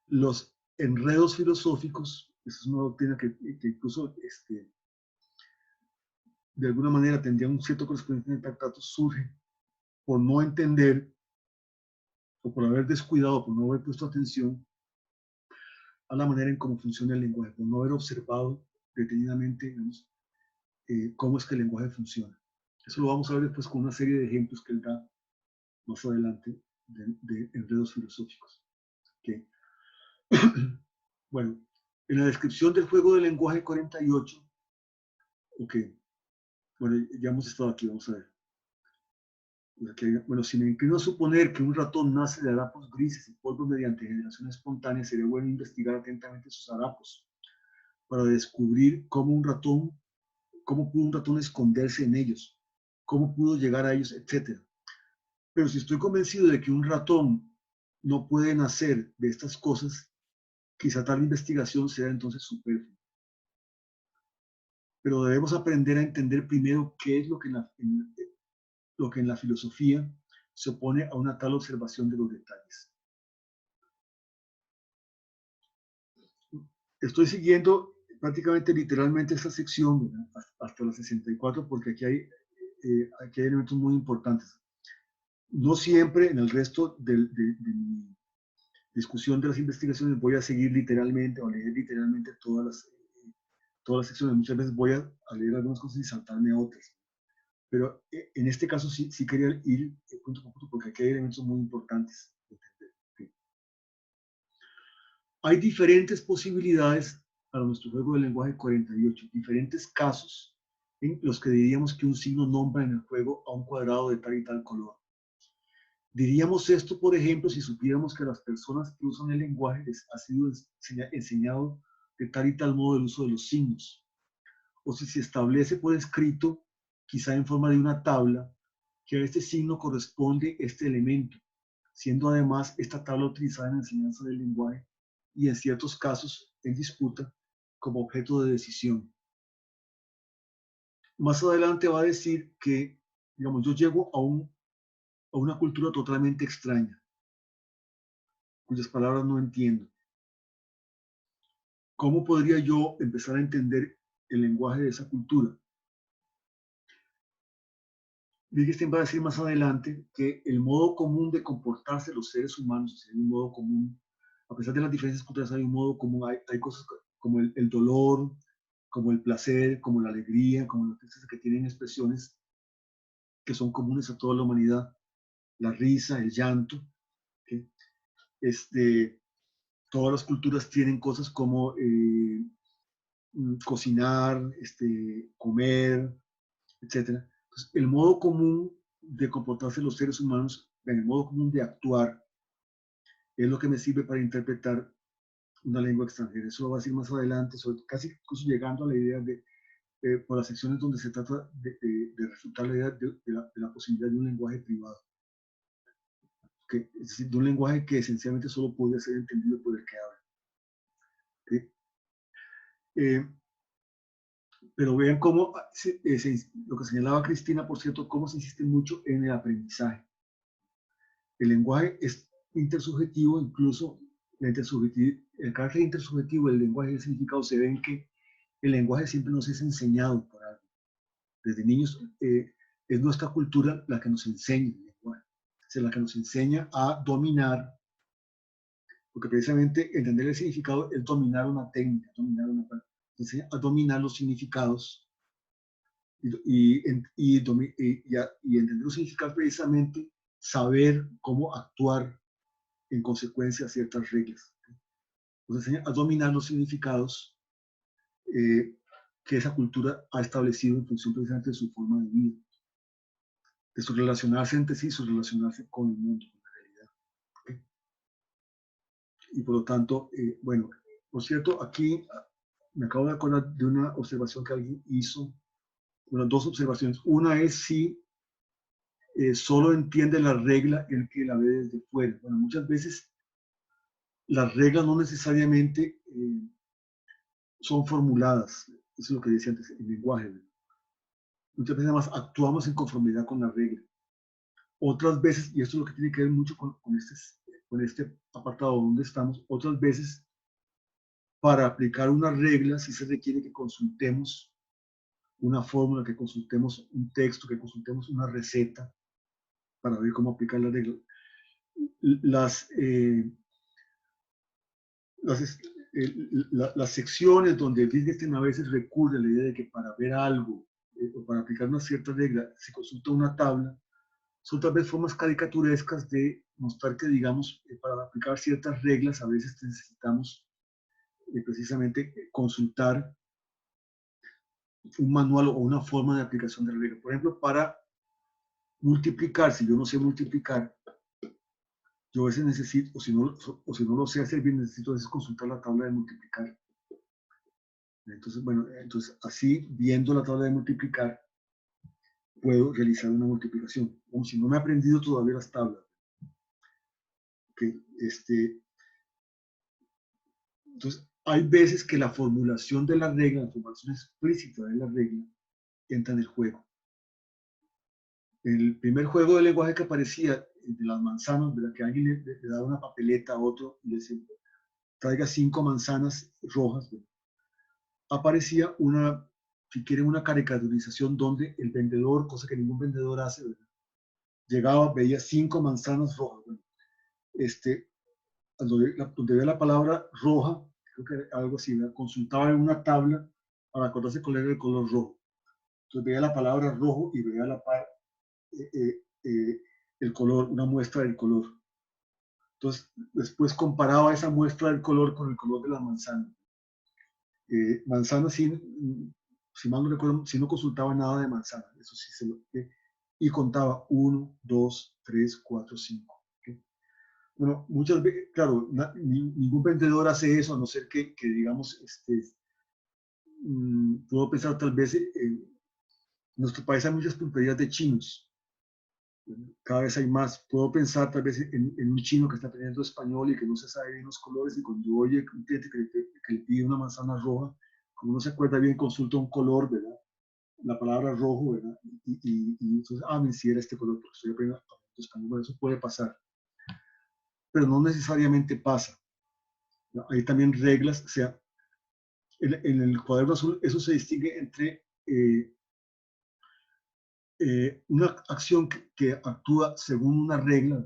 los enredos filosóficos. Eso es una doctrina que incluso de alguna manera tendría un cierto correspondiente en el tratado, surge por no entender o por haber descuidado, por no haber puesto atención a la manera en cómo funciona el lenguaje, por no haber observado detenidamente, digamos, cómo es que el lenguaje funciona. Eso lo vamos a ver después con una serie de ejemplos que él da más adelante de enredos filosóficos. ¿Okay? Bueno, en la descripción del juego del lenguaje 48, bueno, ya hemos estado aquí, vamos a ver. Bueno, si me inclino a suponer que un ratón nace de harapos grises y polvo mediante generación espontánea, sería bueno investigar atentamente sus harapos para descubrir cómo pudo un ratón esconderse en ellos, cómo pudo llegar a ellos, etc. Pero si estoy convencido de que un ratón no puede nacer de estas cosas, quizá tal investigación sea entonces superflua. Pero debemos aprender a entender primero qué es lo que en la filosofía se opone a una tal observación de los detalles. Estoy siguiendo prácticamente literalmente esta sección, ¿verdad? Hasta la 64, porque aquí hay elementos muy importantes. No siempre en el resto de mi discusión de las investigaciones voy a seguir literalmente o leer literalmente todas todas las secciones. Muchas veces voy a leer algunas cosas y saltarme otras. Pero en este caso sí quería ir punto por punto porque aquí hay elementos muy importantes. Hay diferentes posibilidades para nuestro juego de lenguaje 48, diferentes casos en los que diríamos que un signo nombra en el juego a un cuadrado de tal y tal color. Diríamos esto, por ejemplo, si supiéramos que a las personas que usan el lenguaje les ha sido enseñado de tal y tal modo el uso de los signos. O si se establece por escrito, quizá en forma de una tabla, que a este signo corresponde este elemento, siendo además esta tabla utilizada en la enseñanza del lenguaje y en ciertos casos en disputa como objeto de decisión. Más adelante va a decir que, digamos, yo llego a una cultura totalmente extraña, cuyas palabras no entiendo. ¿Cómo podría yo empezar a entender el lenguaje de esa cultura? Wittgenstein va a decir más adelante que el modo común de comportarse los seres humanos, o sea, hay un modo común, a pesar de las diferencias culturales hay un modo común, hay cosas como el dolor, como el placer, como la alegría, como las cosas que tienen expresiones que son comunes a toda la humanidad, la risa, el llanto, ¿okay? Todas las culturas tienen cosas como cocinar, comer, etc. Entonces, el modo común de comportarse los seres humanos, el modo común de actuar, es lo que me sirve para interpretar una lengua extranjera. Eso lo va a decir más adelante, casi llegando a la idea de, por las secciones donde se trata de refutar la idea de la posibilidad de un lenguaje privado. Es decir, de un lenguaje que esencialmente solo puede ser entendido por el que habla. Pero vean cómo, lo que señalaba Cristina, por cierto, cómo se insiste mucho en el aprendizaje. El lenguaje es intersubjetivo, incluso el carácter intersubjetivo del lenguaje y el significado se ve en que el lenguaje siempre nos es enseñado por algo. Desde niños es nuestra cultura la que nos enseña el lenguaje, es la que nos enseña a dominar, porque precisamente entender el significado es dominar una técnica, a dominar los significados y entender los significados precisamente saber cómo actuar en consecuencia a ciertas reglas. Nos enseña a dominar los significados que esa cultura ha establecido en función precisamente de su forma de vida, de su relacionarse entre sí, su relacionarse con el mundo, con la realidad. ¿Okay? Y por lo tanto, bueno, por cierto, aquí me acabo de acordar de una observación que alguien hizo, bueno, dos observaciones. Una es si solo entiende la regla el que la ve desde fuera. Bueno, muchas veces las reglas no necesariamente son formuladas. Eso es lo que decía antes, el lenguaje. Muchas veces además actuamos en conformidad con la regla. Otras veces, y esto es lo que tiene que ver mucho con este apartado donde estamos, otras veces para aplicar una regla sí se requiere que consultemos una fórmula, que consultemos un texto, que consultemos una receta para ver cómo aplicar la regla. Las secciones donde Wittgenstein a veces recurre a la idea de que para ver algo o para aplicar una cierta regla se consulta una tabla, son tal vez formas caricaturescas de mostrar que, digamos, para aplicar ciertas reglas a veces necesitamos precisamente consultar un manual o una forma de aplicación de la regla. Por ejemplo, para multiplicar, si yo no sé multiplicar, yo a veces necesito, o si no lo sé hacer bien, necesito a veces consultar la tabla de multiplicar. Entonces, bueno, así, viendo la tabla de multiplicar, puedo realizar una multiplicación. Como si no me he aprendido todavía las tablas. Okay, entonces, hay veces que la formulación de la regla, la formulación explícita de la regla, entra en el juego. El primer juego de lenguaje que aparecía de las manzanas, ¿verdad? Que alguien le daba una papeleta a otro y le decía, traiga 5 manzanas rojas, ¿verdad? Aparecía si quieren, una caricaturización donde el vendedor, cosa que ningún vendedor hace, ¿verdad? Llegaba, veía 5 manzanas rojas, ¿verdad? Donde veía la palabra roja, creo que era algo así, ¿verdad? Consultaba en una tabla para acordarse cuál era el color rojo. Entonces veía la palabra rojo y veía a la par el color, una muestra del color. Entonces después comparaba esa muestra del color con el color de la manzana. Manzana, si mal no recuerdo, si no consultaba nada de manzana, eso sí se lo... y contaba 1, 2, 3, 4, 5. Bueno, muchas veces, claro, ningún vendedor hace eso, a no ser que digamos, puedo pensar tal vez, en nuestro país hay muchas pulperías de chinos, cada vez hay más. Puedo pensar tal vez en un chino que está aprendiendo español y que no se sabe bien los colores, y cuando oye un cliente que le pide una manzana roja, como no se acuerda bien, consulta un color, ¿verdad? La palabra rojo, ¿verdad? Y entonces, me si era este color, porque estoy aprendiendo español. Bueno, eso puede pasar, pero no necesariamente pasa. Hay también reglas, o sea, en el cuaderno azul eso se distingue entre una acción que actúa según una regla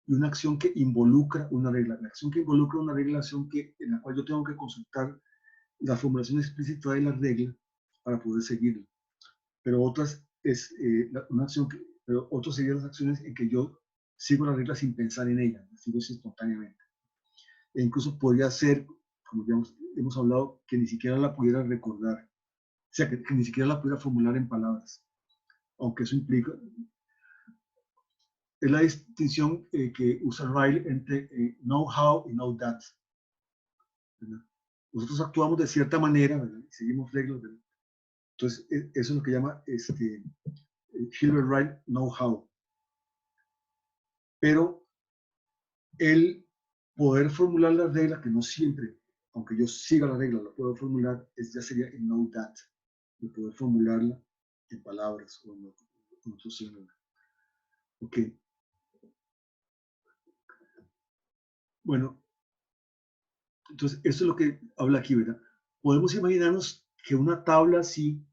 y una acción que involucra una regla. La acción que involucra una regla es la acción en la cual yo tengo que consultar la formulación explícita de la regla para poder seguirla. Pero otras es una acción pero otras serían las acciones en que yo sigo la regla sin pensar en ella, sigo espontáneamente. E incluso podría ser, como ya hemos hablado, que ni siquiera la pudiera recordar, o sea, que ni siquiera la pudiera formular en palabras, aunque eso implica, es la distinción que usa Riley entre know how y know that, ¿verdad? Nosotros actuamos de cierta manera, ¿verdad? Y seguimos reglas, ¿verdad? Entonces, eso es lo que llama Gilbert Riley know how. Pero el poder formular la regla, que no siempre, aunque yo siga la regla, la puedo formular, ya sería el know that, el poder formularla en palabras o en otros signos. Ok. Bueno, entonces eso es lo que habla aquí, ¿verdad? Podemos imaginarnos que una tabla así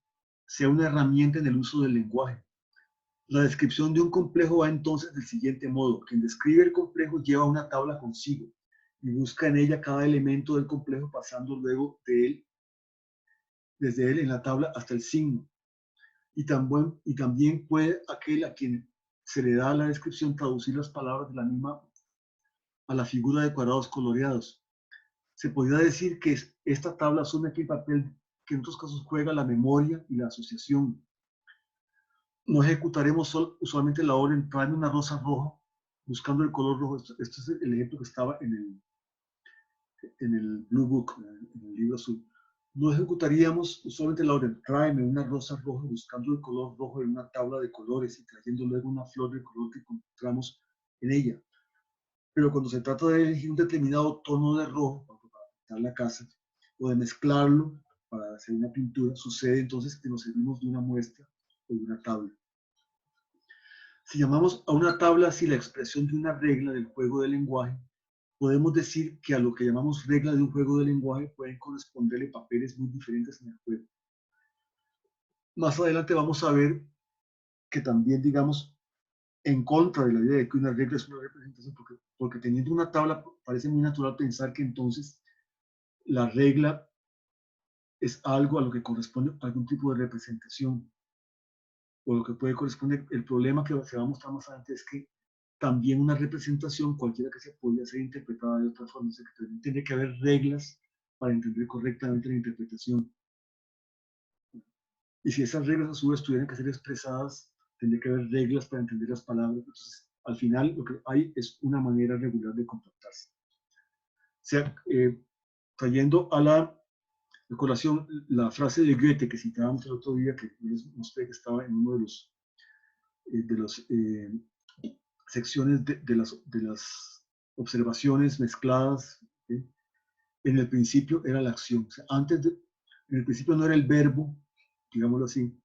sea una herramienta en el uso del lenguaje. La descripción de un complejo va entonces del siguiente modo: quien describe el complejo lleva una tabla consigo y busca en ella cada elemento del complejo, pasando luego desde él en la tabla hasta el signo. Y también puede aquel a quien se le da la descripción traducir las palabras de la misma a la figura de cuadrados coloreados. Se podría decir que esta tabla asume aquí el papel que en otros casos juega la memoria y la asociación. No ejecutaremos usualmente la orden tráeme una rosa roja buscando el color rojo. Este es el ejemplo que estaba en el Blue Book, en el libro azul. No ejecutaríamos usualmente la orden tráeme una rosa roja buscando el color rojo en una tabla de colores y trayendo luego una flor del color que encontramos en ella. Pero cuando se trata de elegir un determinado tono de rojo para pintar la casa o de mezclarlo para hacer una pintura, sucede entonces que nos servimos de una muestra o de una tabla. Si llamamos a una tabla así la expresión de una regla del juego del lenguaje, podemos decir que a lo que llamamos regla de un juego de lenguaje pueden corresponderle papeles muy diferentes en el juego. Más adelante vamos a ver que también, digamos, en contra de la idea de que una regla es una representación, porque teniendo una tabla parece muy natural pensar que entonces la regla es algo a lo que corresponde algún tipo de representación, o lo que puede corresponder. El problema que se va a mostrar más adelante es que también una representación, cualquiera que sea, podría ser interpretada de otra forma. O sea, que también tiene que haber reglas para entender correctamente la interpretación. Y si esas reglas a su vez tuvieran que ser expresadas, tendría que haber reglas para entender las palabras. Entonces, al final, lo que hay es una manera regular de comportarse. O sea, trayendo a la colación la frase de Goethe que citábamos el otro día, que les mostré que estaba en uno de las secciones de las observaciones mezcladas. ¿Sí? En el principio era la acción. O sea, en el principio no era el verbo, digámoslo así,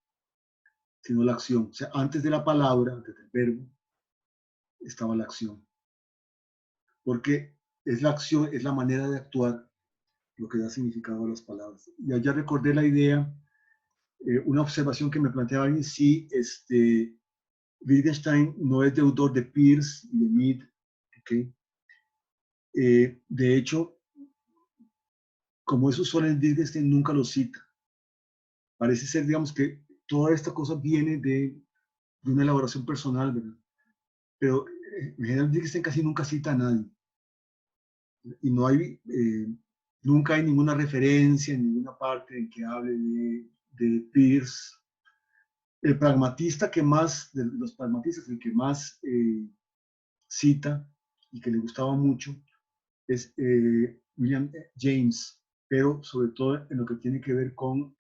sino la acción. O sea, antes de la palabra, antes del verbo, estaba la acción. Porque es la acción, es la manera de actuar lo que da significado a las palabras. Y allá recordé la idea, una observación que me planteaba alguien: si Wittgenstein no es deudor de Peirce y de Mead, ¿okay? De hecho, como es usual en Wittgenstein, nunca lo cita. Parece ser, digamos, que toda esta cosa viene de una elaboración personal, ¿verdad? Pero general Wittgenstein casi nunca cita a nadie. Y no hay, nunca hay ninguna referencia en ninguna parte en que hable de Peirce. El pragmatista que más, de los pragmatistas, el que más cita y que le gustaba mucho es William James, pero sobre todo en lo que tiene que ver con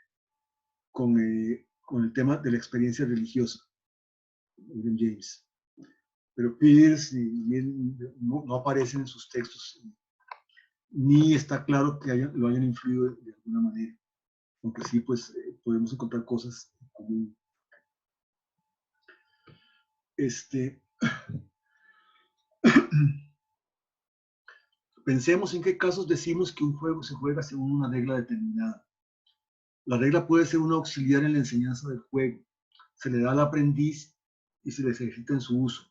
el tema de la experiencia religiosa, William James. Pero Peirce no aparecen en sus textos, ni está claro que lo hayan influido de alguna manera, aunque sí, pues podemos encontrar cosas en común. Pensemos en qué casos decimos que un juego se juega según una regla determinada. La regla puede ser un auxiliar en la enseñanza del juego. Se le da al aprendiz y se le ejercita en su uso.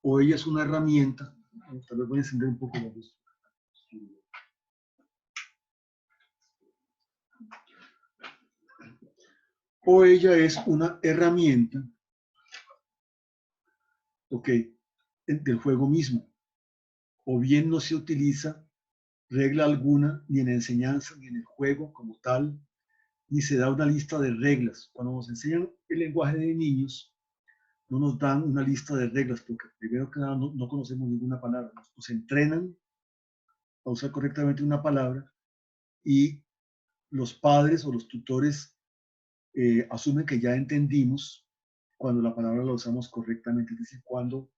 O ella es una herramienta. Tal vez voy a encender un poco la luz. O ella es una herramienta, ok, del juego mismo. O bien no se utiliza regla alguna ni en la enseñanza ni en el juego como tal, ni se da una lista de reglas. Cuando nos enseñan el lenguaje de niños, no nos dan una lista de reglas, porque primero que nada no conocemos ninguna palabra. Nos entrenan a usar correctamente una palabra y los padres o los tutores asumen que ya entendimos cuando la palabra la usamos correctamente, es decir, cuando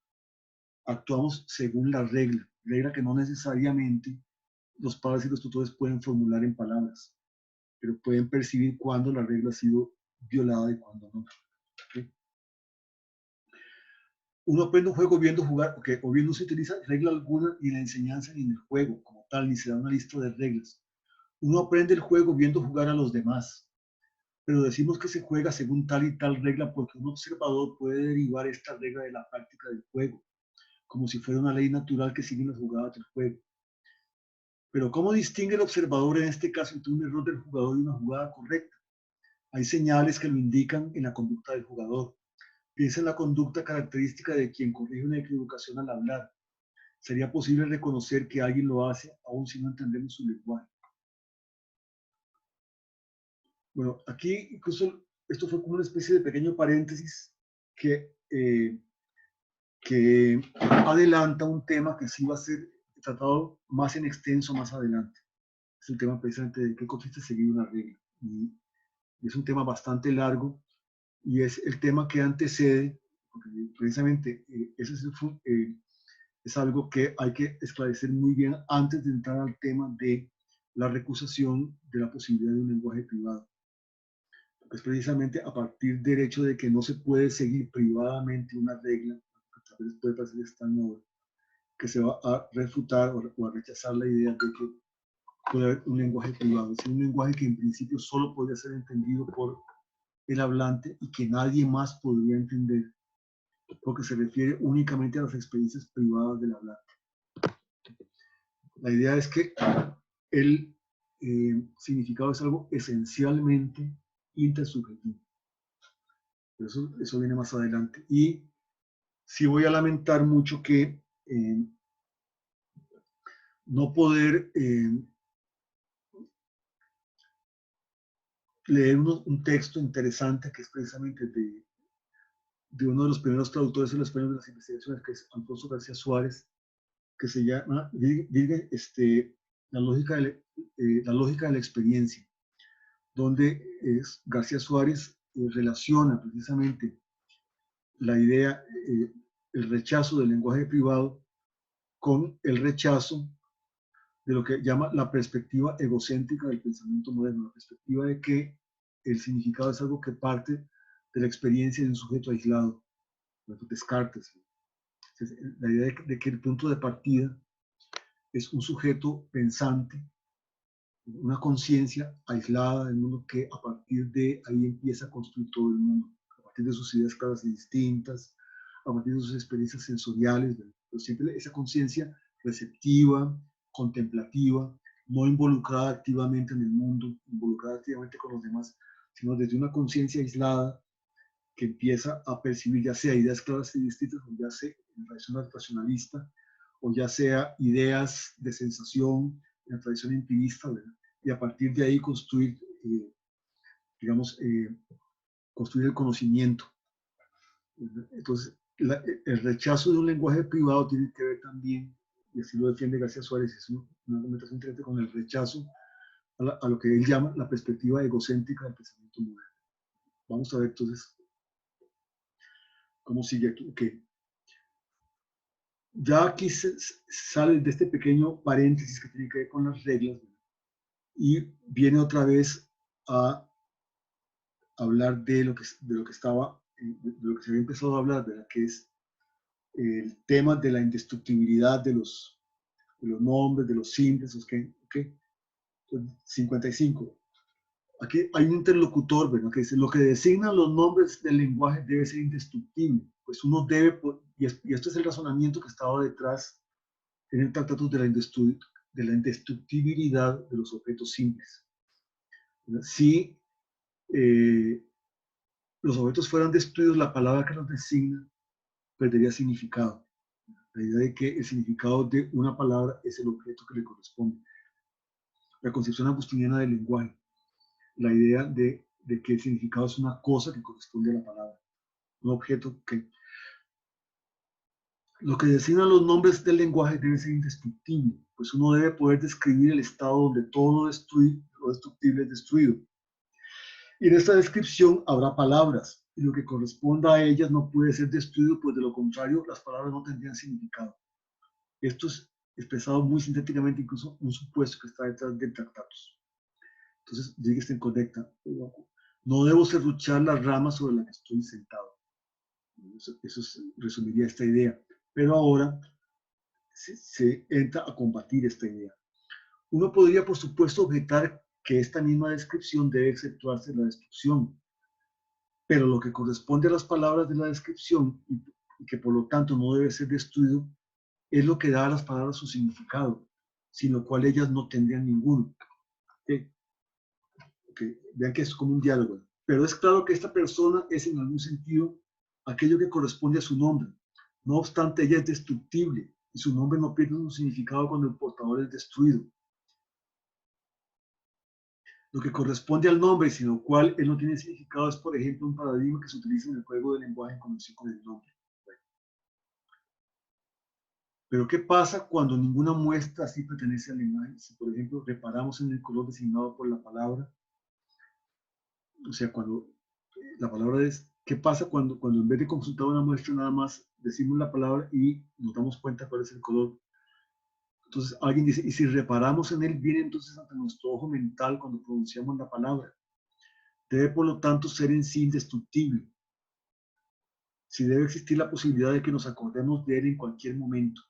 actuamos según la regla que no necesariamente los padres y los tutores pueden formular en palabras, pero pueden percibir cuando la regla ha sido violada y cuando no. ¿Okay? Uno aprende un juego viendo jugar, porque o bien no se utiliza regla alguna ni en la enseñanza ni en el juego como tal, ni se da una lista de reglas. Uno aprende el juego viendo jugar a los demás, pero decimos que se juega según tal y tal regla porque un observador puede derivar esta regla de la práctica del juego, como si fuera una ley natural que sigue las jugadas del juego. Pero ¿cómo distingue el observador en este caso entre un error del jugador y una jugada correcta? Hay señales que lo indican en la conducta del jugador. Piensa en la conducta característica de quien corrige una equivocación al hablar. ¿Sería posible reconocer que alguien lo hace aún si no entendemos su lenguaje? Bueno, aquí incluso esto fue como una especie de pequeño paréntesis que adelanta un tema que sí va a ser tratado más en extenso más adelante. Es el tema precisamente de qué consiste seguir una regla. Y es un tema bastante largo y es el tema que antecede, porque precisamente ese es algo que hay que esclarecer muy bien antes de entrar al tema de la recusación de la posibilidad de un lenguaje privado. Porque es precisamente a partir del hecho de que no se puede seguir privadamente una regla, que tal vez puede parecer extraño, que se va a refutar o a rechazar la idea de que puede haber un lenguaje privado. Es un lenguaje que en principio solo podría ser entendido por el hablante y que nadie más podría entender, porque se refiere únicamente a las experiencias privadas del hablante. La idea es que el significado es algo esencialmente intersubjetivo. Pero eso viene más adelante. Y sí voy a lamentar mucho que no poder leer un texto interesante que es precisamente de uno de los primeros traductores en los premios de las investigaciones, que es Alfonso García Suárez, que se llama la lógica de la experiencia, donde García Suárez relaciona precisamente la idea, el rechazo del lenguaje privado con el rechazo de lo que llama la perspectiva egocéntrica del pensamiento moderno, la perspectiva de que el significado es algo que parte de la experiencia de un sujeto aislado, Descartes. La idea de que el punto de partida es un sujeto pensante, una conciencia aislada del mundo que a partir de ahí empieza a construir todo el mundo, a partir de sus ideas claras y distintas, a partir de sus experiencias sensoriales, pero siempre esa conciencia receptiva, contemplativa, no involucrada activamente en el mundo, involucrada activamente con los demás, sino desde una conciencia aislada que empieza a percibir ya sea ideas claras y distintas, o ya sea en la tradición racionalista, o ya sea ideas de sensación en la tradición empirista, ¿verdad? Y a partir de ahí construir, digamos, construir el conocimiento. Entonces, el rechazo de un lenguaje privado tiene que ver también, y así lo defiende García Suárez, es una argumentación interesante, con el rechazo a lo que él llama la perspectiva egocéntrica del pensamiento moderno. Vamos a ver entonces cómo sigue aquí. Okay. Ya aquí se sale de este pequeño paréntesis que tiene que ver con las reglas, ¿verdad? Y viene otra vez a hablar de lo que estaba, de lo que se había empezado a hablar, ¿verdad? Que es el tema de la indestructibilidad de los nombres, de los símbolos, ¿okay? 55. Aquí hay un interlocutor, ¿verdad? Que dice, lo que designan los nombres del lenguaje debe ser indestructible. Pues uno debe, y esto es el razonamiento que estaba detrás en el Tratado de la Indestructibilidad de los objetos simples. Si los objetos fueran destruidos, la palabra que los designa perdería significado. La idea de que el significado de una palabra es el objeto que le corresponde. La concepción agustiniana del lenguaje. La idea de que el significado es una cosa que corresponde a la palabra. Un objeto que... Lo que designan los nombres del lenguaje debe ser indestructible, pues uno debe poder describir el estado donde todo lo destructible es destruido. Y en esta descripción habrá palabras, y lo que corresponda a ellas no puede ser destruido, pues de lo contrario las palabras no tendrían significado. Esto es expresado muy sintéticamente, incluso un supuesto que está detrás del Tractatus. Entonces, diga está incorrecta. No debo serruchar las ramas sobre las que estoy sentado. Eso resumiría esta idea. Pero ahora se entra a combatir esta idea. Uno podría, por supuesto, objetar que esta misma descripción debe exceptuarse de la destrucción, pero lo que corresponde a las palabras de la descripción y que por lo tanto no debe ser destruido es lo que da a las palabras su significado, sin lo cual ellas no tendrían ninguno. Vean que es como un diálogo, pero es claro que esta persona es en algún sentido aquello que corresponde a su nombre. No obstante, ella es destructible y su nombre no pierde su significado cuando el portador es destruido. Lo que corresponde al nombre, sin lo cual él no tiene significado, es, por ejemplo, un paradigma que se utiliza en el juego del lenguaje en conexión con el nombre. Pero ¿qué pasa cuando ninguna muestra así pertenece al lenguaje? Si, por ejemplo, reparamos en el color designado por la palabra, o sea, cuando la palabra es, ¿qué pasa cuando en vez de consultar una muestra nada más decimos la palabra y nos damos cuenta cuál es el color? Entonces alguien dice, y si reparamos en él, viene entonces ante nuestro ojo mental cuando pronunciamos la palabra. Debe por lo tanto ser en sí indestructible. Si debe existir la posibilidad de que nos acordemos de él en cualquier momento.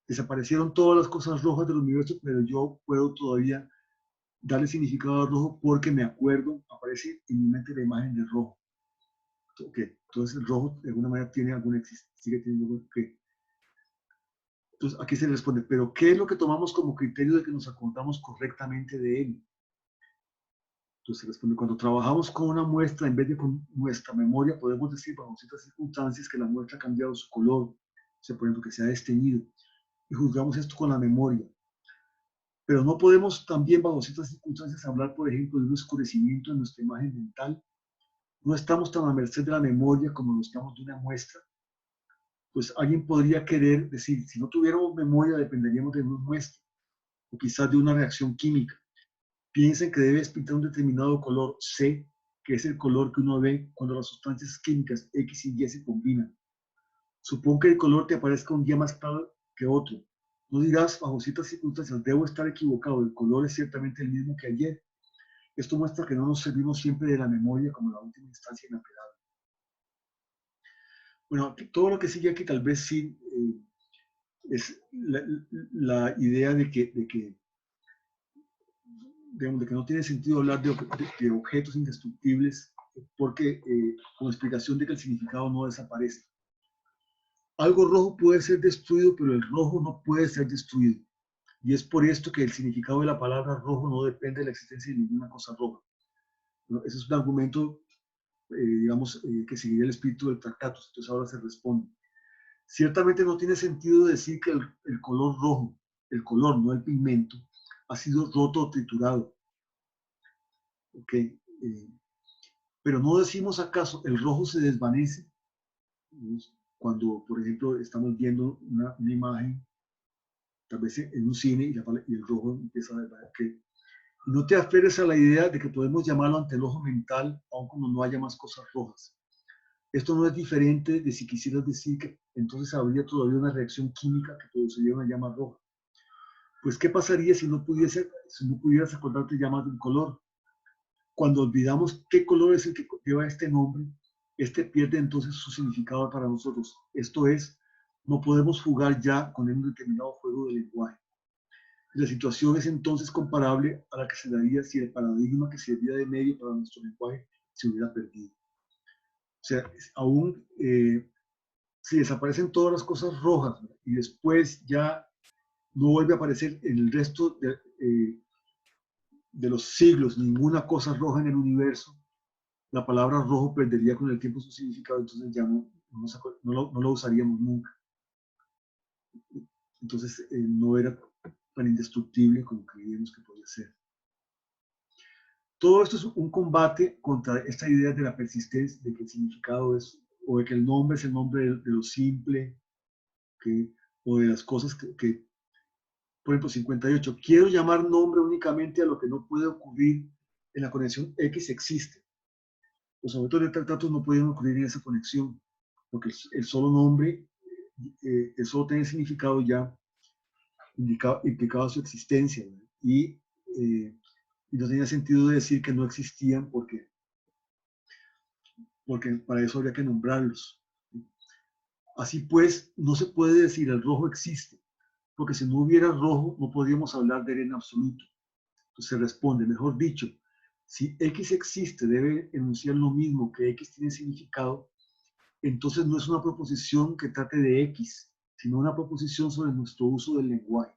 Desaparecieron todas las cosas rojas del universo, pero yo puedo todavía darle significado al rojo porque me acuerdo, aparece en mi mente la imagen del rojo. Okay. Entonces el rojo de alguna manera tiene alguna existencia, sigue teniendo que. Entonces aquí se le responde, pero ¿qué es lo que tomamos como criterio de que nos acordamos correctamente de él? Entonces se responde, cuando trabajamos con una muestra en vez de con nuestra memoria, podemos decir bajo ciertas circunstancias que la muestra ha cambiado su color, o sea, por ejemplo, que se ha desteñido, y juzgamos esto con la memoria. Pero no podemos también bajo ciertas circunstancias hablar, por ejemplo, de un oscurecimiento en nuestra imagen mental. No estamos tan a merced de la memoria como lo estamos de una muestra. Pues alguien podría querer decir, si no tuviéramos memoria dependeríamos de una muestra, o quizás de una reacción química. Piensen que debes pintar un determinado color C, que es el color que uno ve cuando las sustancias químicas X y Y se combinan. Supón que el color te aparezca un día más claro que otro. No dirás, bajo ciertas circunstancias, debo estar equivocado, el color es ciertamente el mismo que ayer. Esto muestra que no nos servimos siempre de la memoria como la última instancia inapelable. Bueno, todo lo que sigue aquí tal vez sí es la idea de que no tiene sentido hablar de objetos indestructibles porque con explicación de que el significado no desaparece. Algo rojo puede ser destruido, pero el rojo no puede ser destruido. Y es por esto que el significado de la palabra rojo no depende de la existencia de ninguna cosa roja. ¿no? Ese es un argumento, digamos, que seguiría el espíritu del Tractatus. Entonces ahora se responde. Ciertamente no tiene sentido decir que el color rojo, el color, no el pigmento, ha sido roto o triturado. ¿Ok? Pero no decimos acaso, el rojo se desvanece. Cuando, por ejemplo, estamos viendo una imagen, tal vez en un cine, y el rojo empieza a desvanecer. No te aferres a la idea de que podemos llamarlo ante el ojo mental, aun cuando no haya más cosas rojas. Esto no es diferente de si quisieras decir que entonces habría todavía una reacción química que produciría una llama roja. Pues, ¿qué pasaría si no pudieras acordarte ya más del color? Cuando olvidamos qué color es el que lleva este nombre, este pierde entonces su significado para nosotros. Esto es, no podemos jugar ya con un determinado juego de lenguaje. La situación es entonces comparable a la que se daría si el paradigma que servía de medio para nuestro lenguaje se hubiera perdido. O sea, aún si desaparecen todas las cosas rojas, ¿no? Y después ya no vuelve a aparecer en el resto de los siglos ninguna cosa roja en el universo, la palabra rojo perdería con el tiempo su significado, entonces ya no lo usaríamos nunca. Entonces no era tan indestructible como creíamos que podía ser. Todo esto es un combate contra esta idea de la persistencia, de que el significado es, o de que el nombre es el nombre de lo simple, o de las cosas que, por ejemplo, 58, quiero llamar nombre únicamente a lo que no puede ocurrir en la conexión X existe. Los objetos de tratados no pueden ocurrir en esa conexión, porque el solo nombre, el solo tiene significado ya implicaba su existencia, ¿no? Y no tenía sentido decir que no existían porque para eso habría que nombrarlos. Así pues, no se puede decir el rojo existe, porque si no hubiera rojo no podríamos hablar de él en absoluto. Entonces se responde, mejor dicho, si X existe debe enunciar lo mismo que X tiene significado, entonces no es una proposición que trate de X, sino una proposición sobre nuestro uso del lenguaje.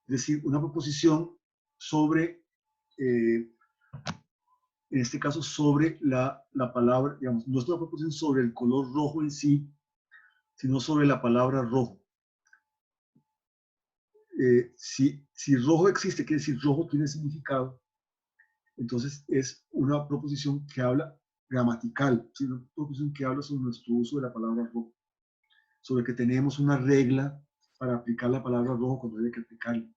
Es decir, una proposición sobre, en este caso, sobre la palabra, digamos, no es una proposición sobre el color rojo en sí, sino sobre la palabra rojo. Si rojo existe, quiere decir rojo tiene significado, entonces es una proposición que habla gramatical, ¿sí? Una proposición que habla sobre nuestro uso de la palabra rojo, sobre que tenemos una regla para aplicar la palabra rojo cuando hay que aplicarla,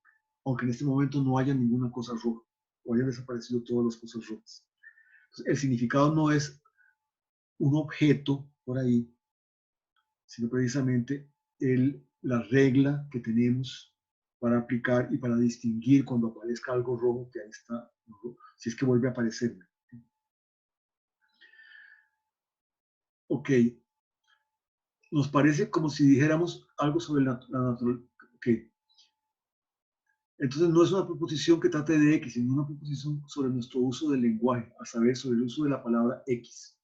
aunque en este momento no haya ninguna cosa roja, o hayan desaparecido todas las cosas rojas. Entonces, el significado no es un objeto por ahí, sino precisamente la regla que tenemos para aplicar y para distinguir cuando aparezca algo rojo, que ahí está, ¿no? Si es que vuelve a aparecer. Ok, nos parece como si dijéramos algo sobre la naturaleza. Okay. Entonces no es una proposición que trate de X, sino una proposición sobre nuestro uso del lenguaje, a saber, sobre el uso de la palabra X.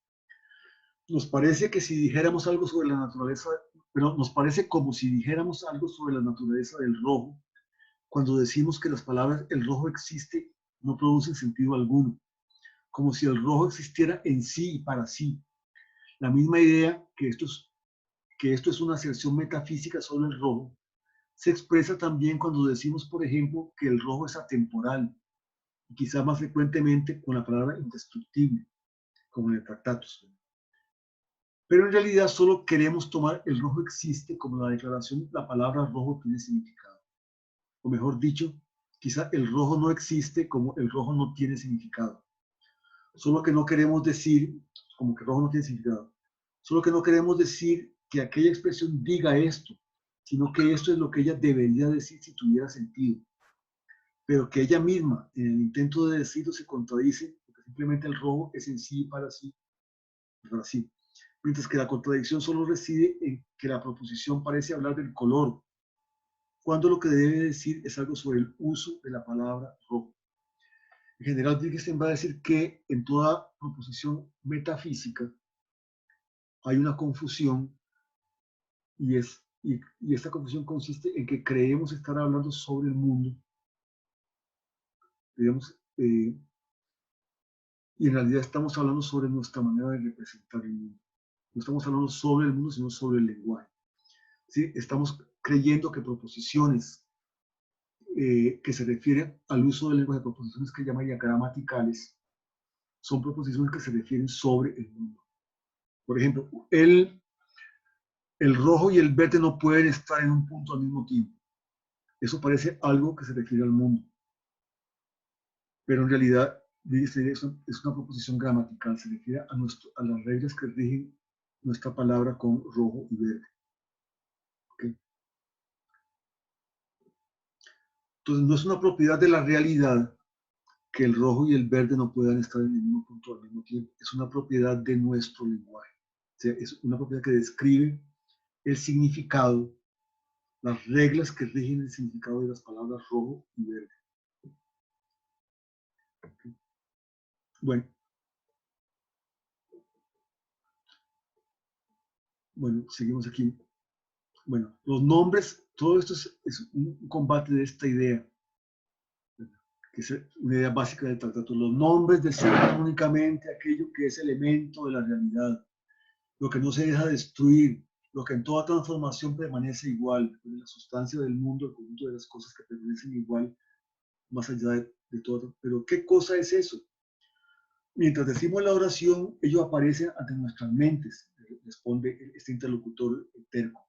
Nos parece que si dijéramos algo sobre la naturaleza, pero nos parece como si dijéramos algo sobre la naturaleza del rojo, cuando decimos que las palabras el rojo existe no producen sentido alguno, como si el rojo existiera en sí y para sí. La misma idea que esto es una aserción metafísica sobre el rojo, se expresa también cuando decimos, por ejemplo, que el rojo es atemporal, y quizá más frecuentemente con la palabra indestructible, como en el Tractatus. Pero en realidad solo queremos tomar el rojo existe como la declaración, la palabra rojo tiene significado. O mejor dicho, quizá el rojo no existe como el rojo no tiene significado. Solo que no queremos decir, como que rojo no tiene significado, solo que no queremos decir que aquella expresión diga esto, sino que esto es lo que ella debería decir si tuviera sentido. Pero que ella misma, en el intento de decirlo, se contradice, porque simplemente el rojo es en sí y para sí. Mientras que la contradicción solo reside en que la proposición parece hablar del color, cuando lo que debe decir es algo sobre el uso de la palabra rojo. En general, Wittgenstein va a decir que en toda proposición metafísica hay una confusión y esta confusión consiste en que creemos estar hablando sobre el mundo, digamos, Y en realidad estamos hablando sobre nuestra manera de representar el mundo. No estamos hablando sobre el mundo, sino sobre el lenguaje. ¿Sí? Estamos creyendo que proposiciones que se refieren al uso del lenguaje, proposiciones que llamaría gramaticales, son proposiciones que se refieren sobre el mundo. Por ejemplo, el rojo y el verde no pueden estar en un punto al mismo tiempo. Eso parece algo que se refiere al mundo. Pero en realidad es una proposición gramatical, se refiere a las reglas que rigen nuestra palabra con rojo y verde. ¿Okay? Entonces no es una propiedad de la realidad que el rojo y el verde no puedan estar en el mismo punto al mismo tiempo. Es una propiedad de nuestro lenguaje. O sea, es una propiedad que describe el significado, las reglas que rigen el significado de las palabras rojo y verde. ¿Okay? Bueno, seguimos aquí. Bueno, los nombres, todo esto es un combate de esta idea, que es una idea básica del tratado. Los nombres designan únicamente aquello que es elemento de la realidad, lo que no se deja destruir, lo que en toda transformación permanece igual, la sustancia del mundo, el conjunto de las cosas que permanecen igual, más allá de todo. Pero ¿qué cosa es eso? Mientras decimos la oración, ello aparece ante nuestras mentes, responde este interlocutor terco.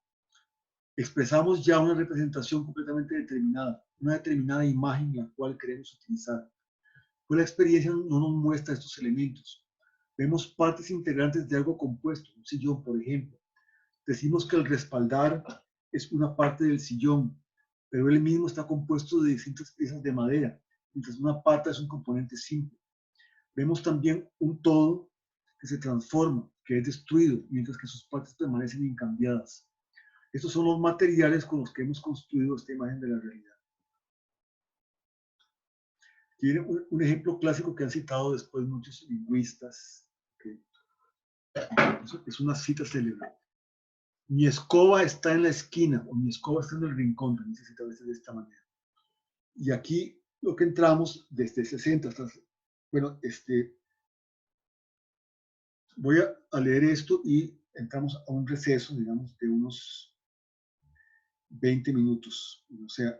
Expresamos ya una representación completamente determinada, una determinada imagen la cual queremos utilizar. Pues la experiencia no nos muestra estos elementos. Vemos partes integrantes de algo compuesto, un sillón, por ejemplo. Decimos que el respaldar es una parte del sillón, pero él mismo está compuesto de distintas piezas de madera, mientras una pata es un componente simple. Vemos también un todo que se transforma, que es destruido, mientras que sus partes permanecen incambiadas. Estos son los materiales con los que hemos construido esta imagen de la realidad. Tiene un ejemplo clásico que han citado después muchos lingüistas. ¿Okay? Es una cita célebre. Mi escoba está en la esquina, o mi escoba está en el rincón, también se cita a veces de esta manera. Y aquí lo que entramos desde 60 hasta... Bueno, voy a leer esto y entramos a un receso, digamos, de unos 20 minutos. O sea,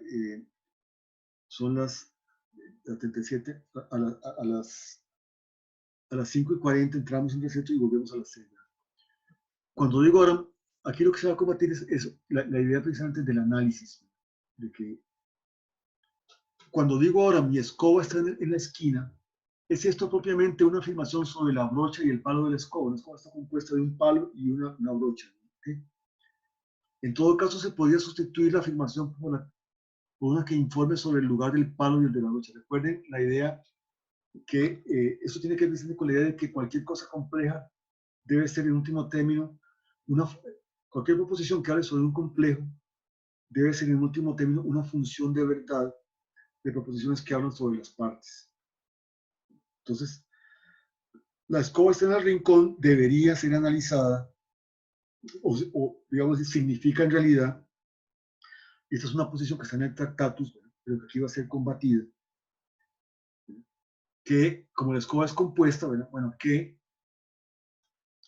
son las 37, a las 5:40 entramos en receso y volvemos a las 6. Cuando digo ahora, aquí lo que se va a combatir es la idea precisamente del análisis, de que cuando digo ahora mi escoba está en la esquina, es esto propiamente una afirmación sobre la brocha y el palo de la escoba. La escoba está compuesta de un palo y una brocha. ¿Okay? En todo caso, se podría sustituir la afirmación por una que informe sobre el lugar del palo y el de la brocha. Recuerden la idea que eso tiene que ver con la idea de que cualquier cosa compleja debe ser en último término, cualquier proposición que hable sobre un complejo debe ser en último término una función de verdad de proposiciones que hablan sobre las partes. Entonces, la escoba está en el rincón, debería ser analizada, o digamos, significa en realidad, esta es una posición que está en el Tractatus, pero que aquí va a ser combatida, que como la escoba es compuesta, bueno, que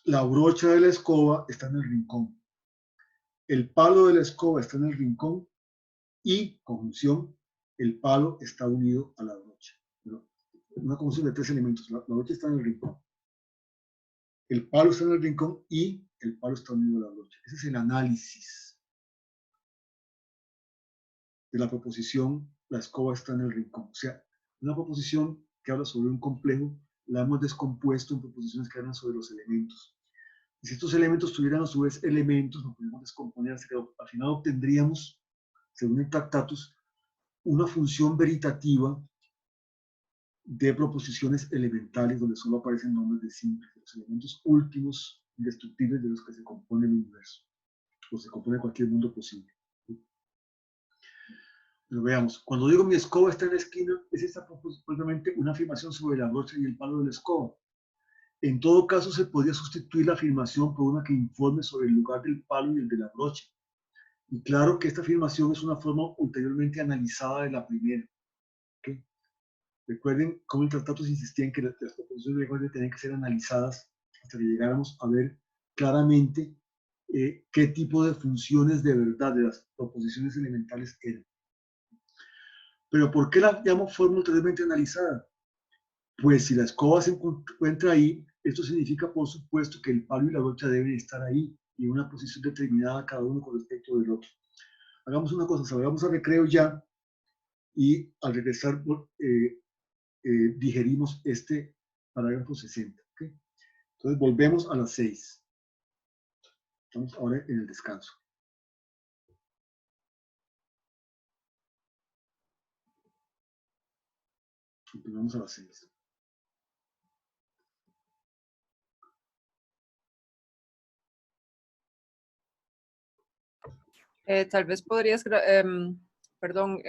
la brocha de la escoba está en el rincón, el palo de la escoba está en el rincón y, conjunción, el palo está unido a la brocha. Una conjunción de 3 elementos, la brocha está en el rincón, el palo está en el rincón y el palo está unido a la brocha. Ese es el análisis de la proposición, la escoba está en el rincón. O sea, una proposición que habla sobre un complejo, la hemos descompuesto en proposiciones que hablan sobre los elementos. Y si estos elementos tuvieran a su vez elementos, nos podemos descomponer, así que al final obtendríamos, según el Tractatus, una función veritativa de proposiciones elementales donde solo aparecen nombres de simples, de los elementos últimos, indestructibles de los que se compone el universo, o se compone cualquier mundo posible. Pero veamos, cuando digo mi escoba está en la esquina, es esta propiamente una afirmación sobre la brocha y el palo de la escoba. En todo caso, se podría sustituir la afirmación por una que informe sobre el lugar del palo y el de la brocha. Y claro que esta afirmación es una forma ulteriormente analizada de la primera. ¿Okay? Recuerden cómo el tratado se insistía en que las proposiciones de lenguaje tenían que ser analizadas hasta que llegáramos a ver claramente qué tipo de funciones de verdad de las proposiciones elementales eran. Pero ¿por qué la llamo forma ulteriormente analizada? Pues si la escoba se encuentra ahí, esto significa por supuesto que el palo y la brocha deben estar ahí y en una posición determinada cada uno con respecto del otro. Hagamos una cosa, salgamos al recreo ya y al regresar digerimos este parágrafo 60. ¿Okay? Entonces volvemos a las 6. Estamos ahora en el descanso. Volvemos a las 6. Tal vez podrías, perdón,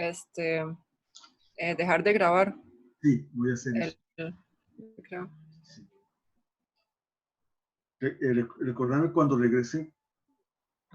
dejar de grabar. Sí, voy a hacer eso. Creo. Sí. Recordarme cuando regrese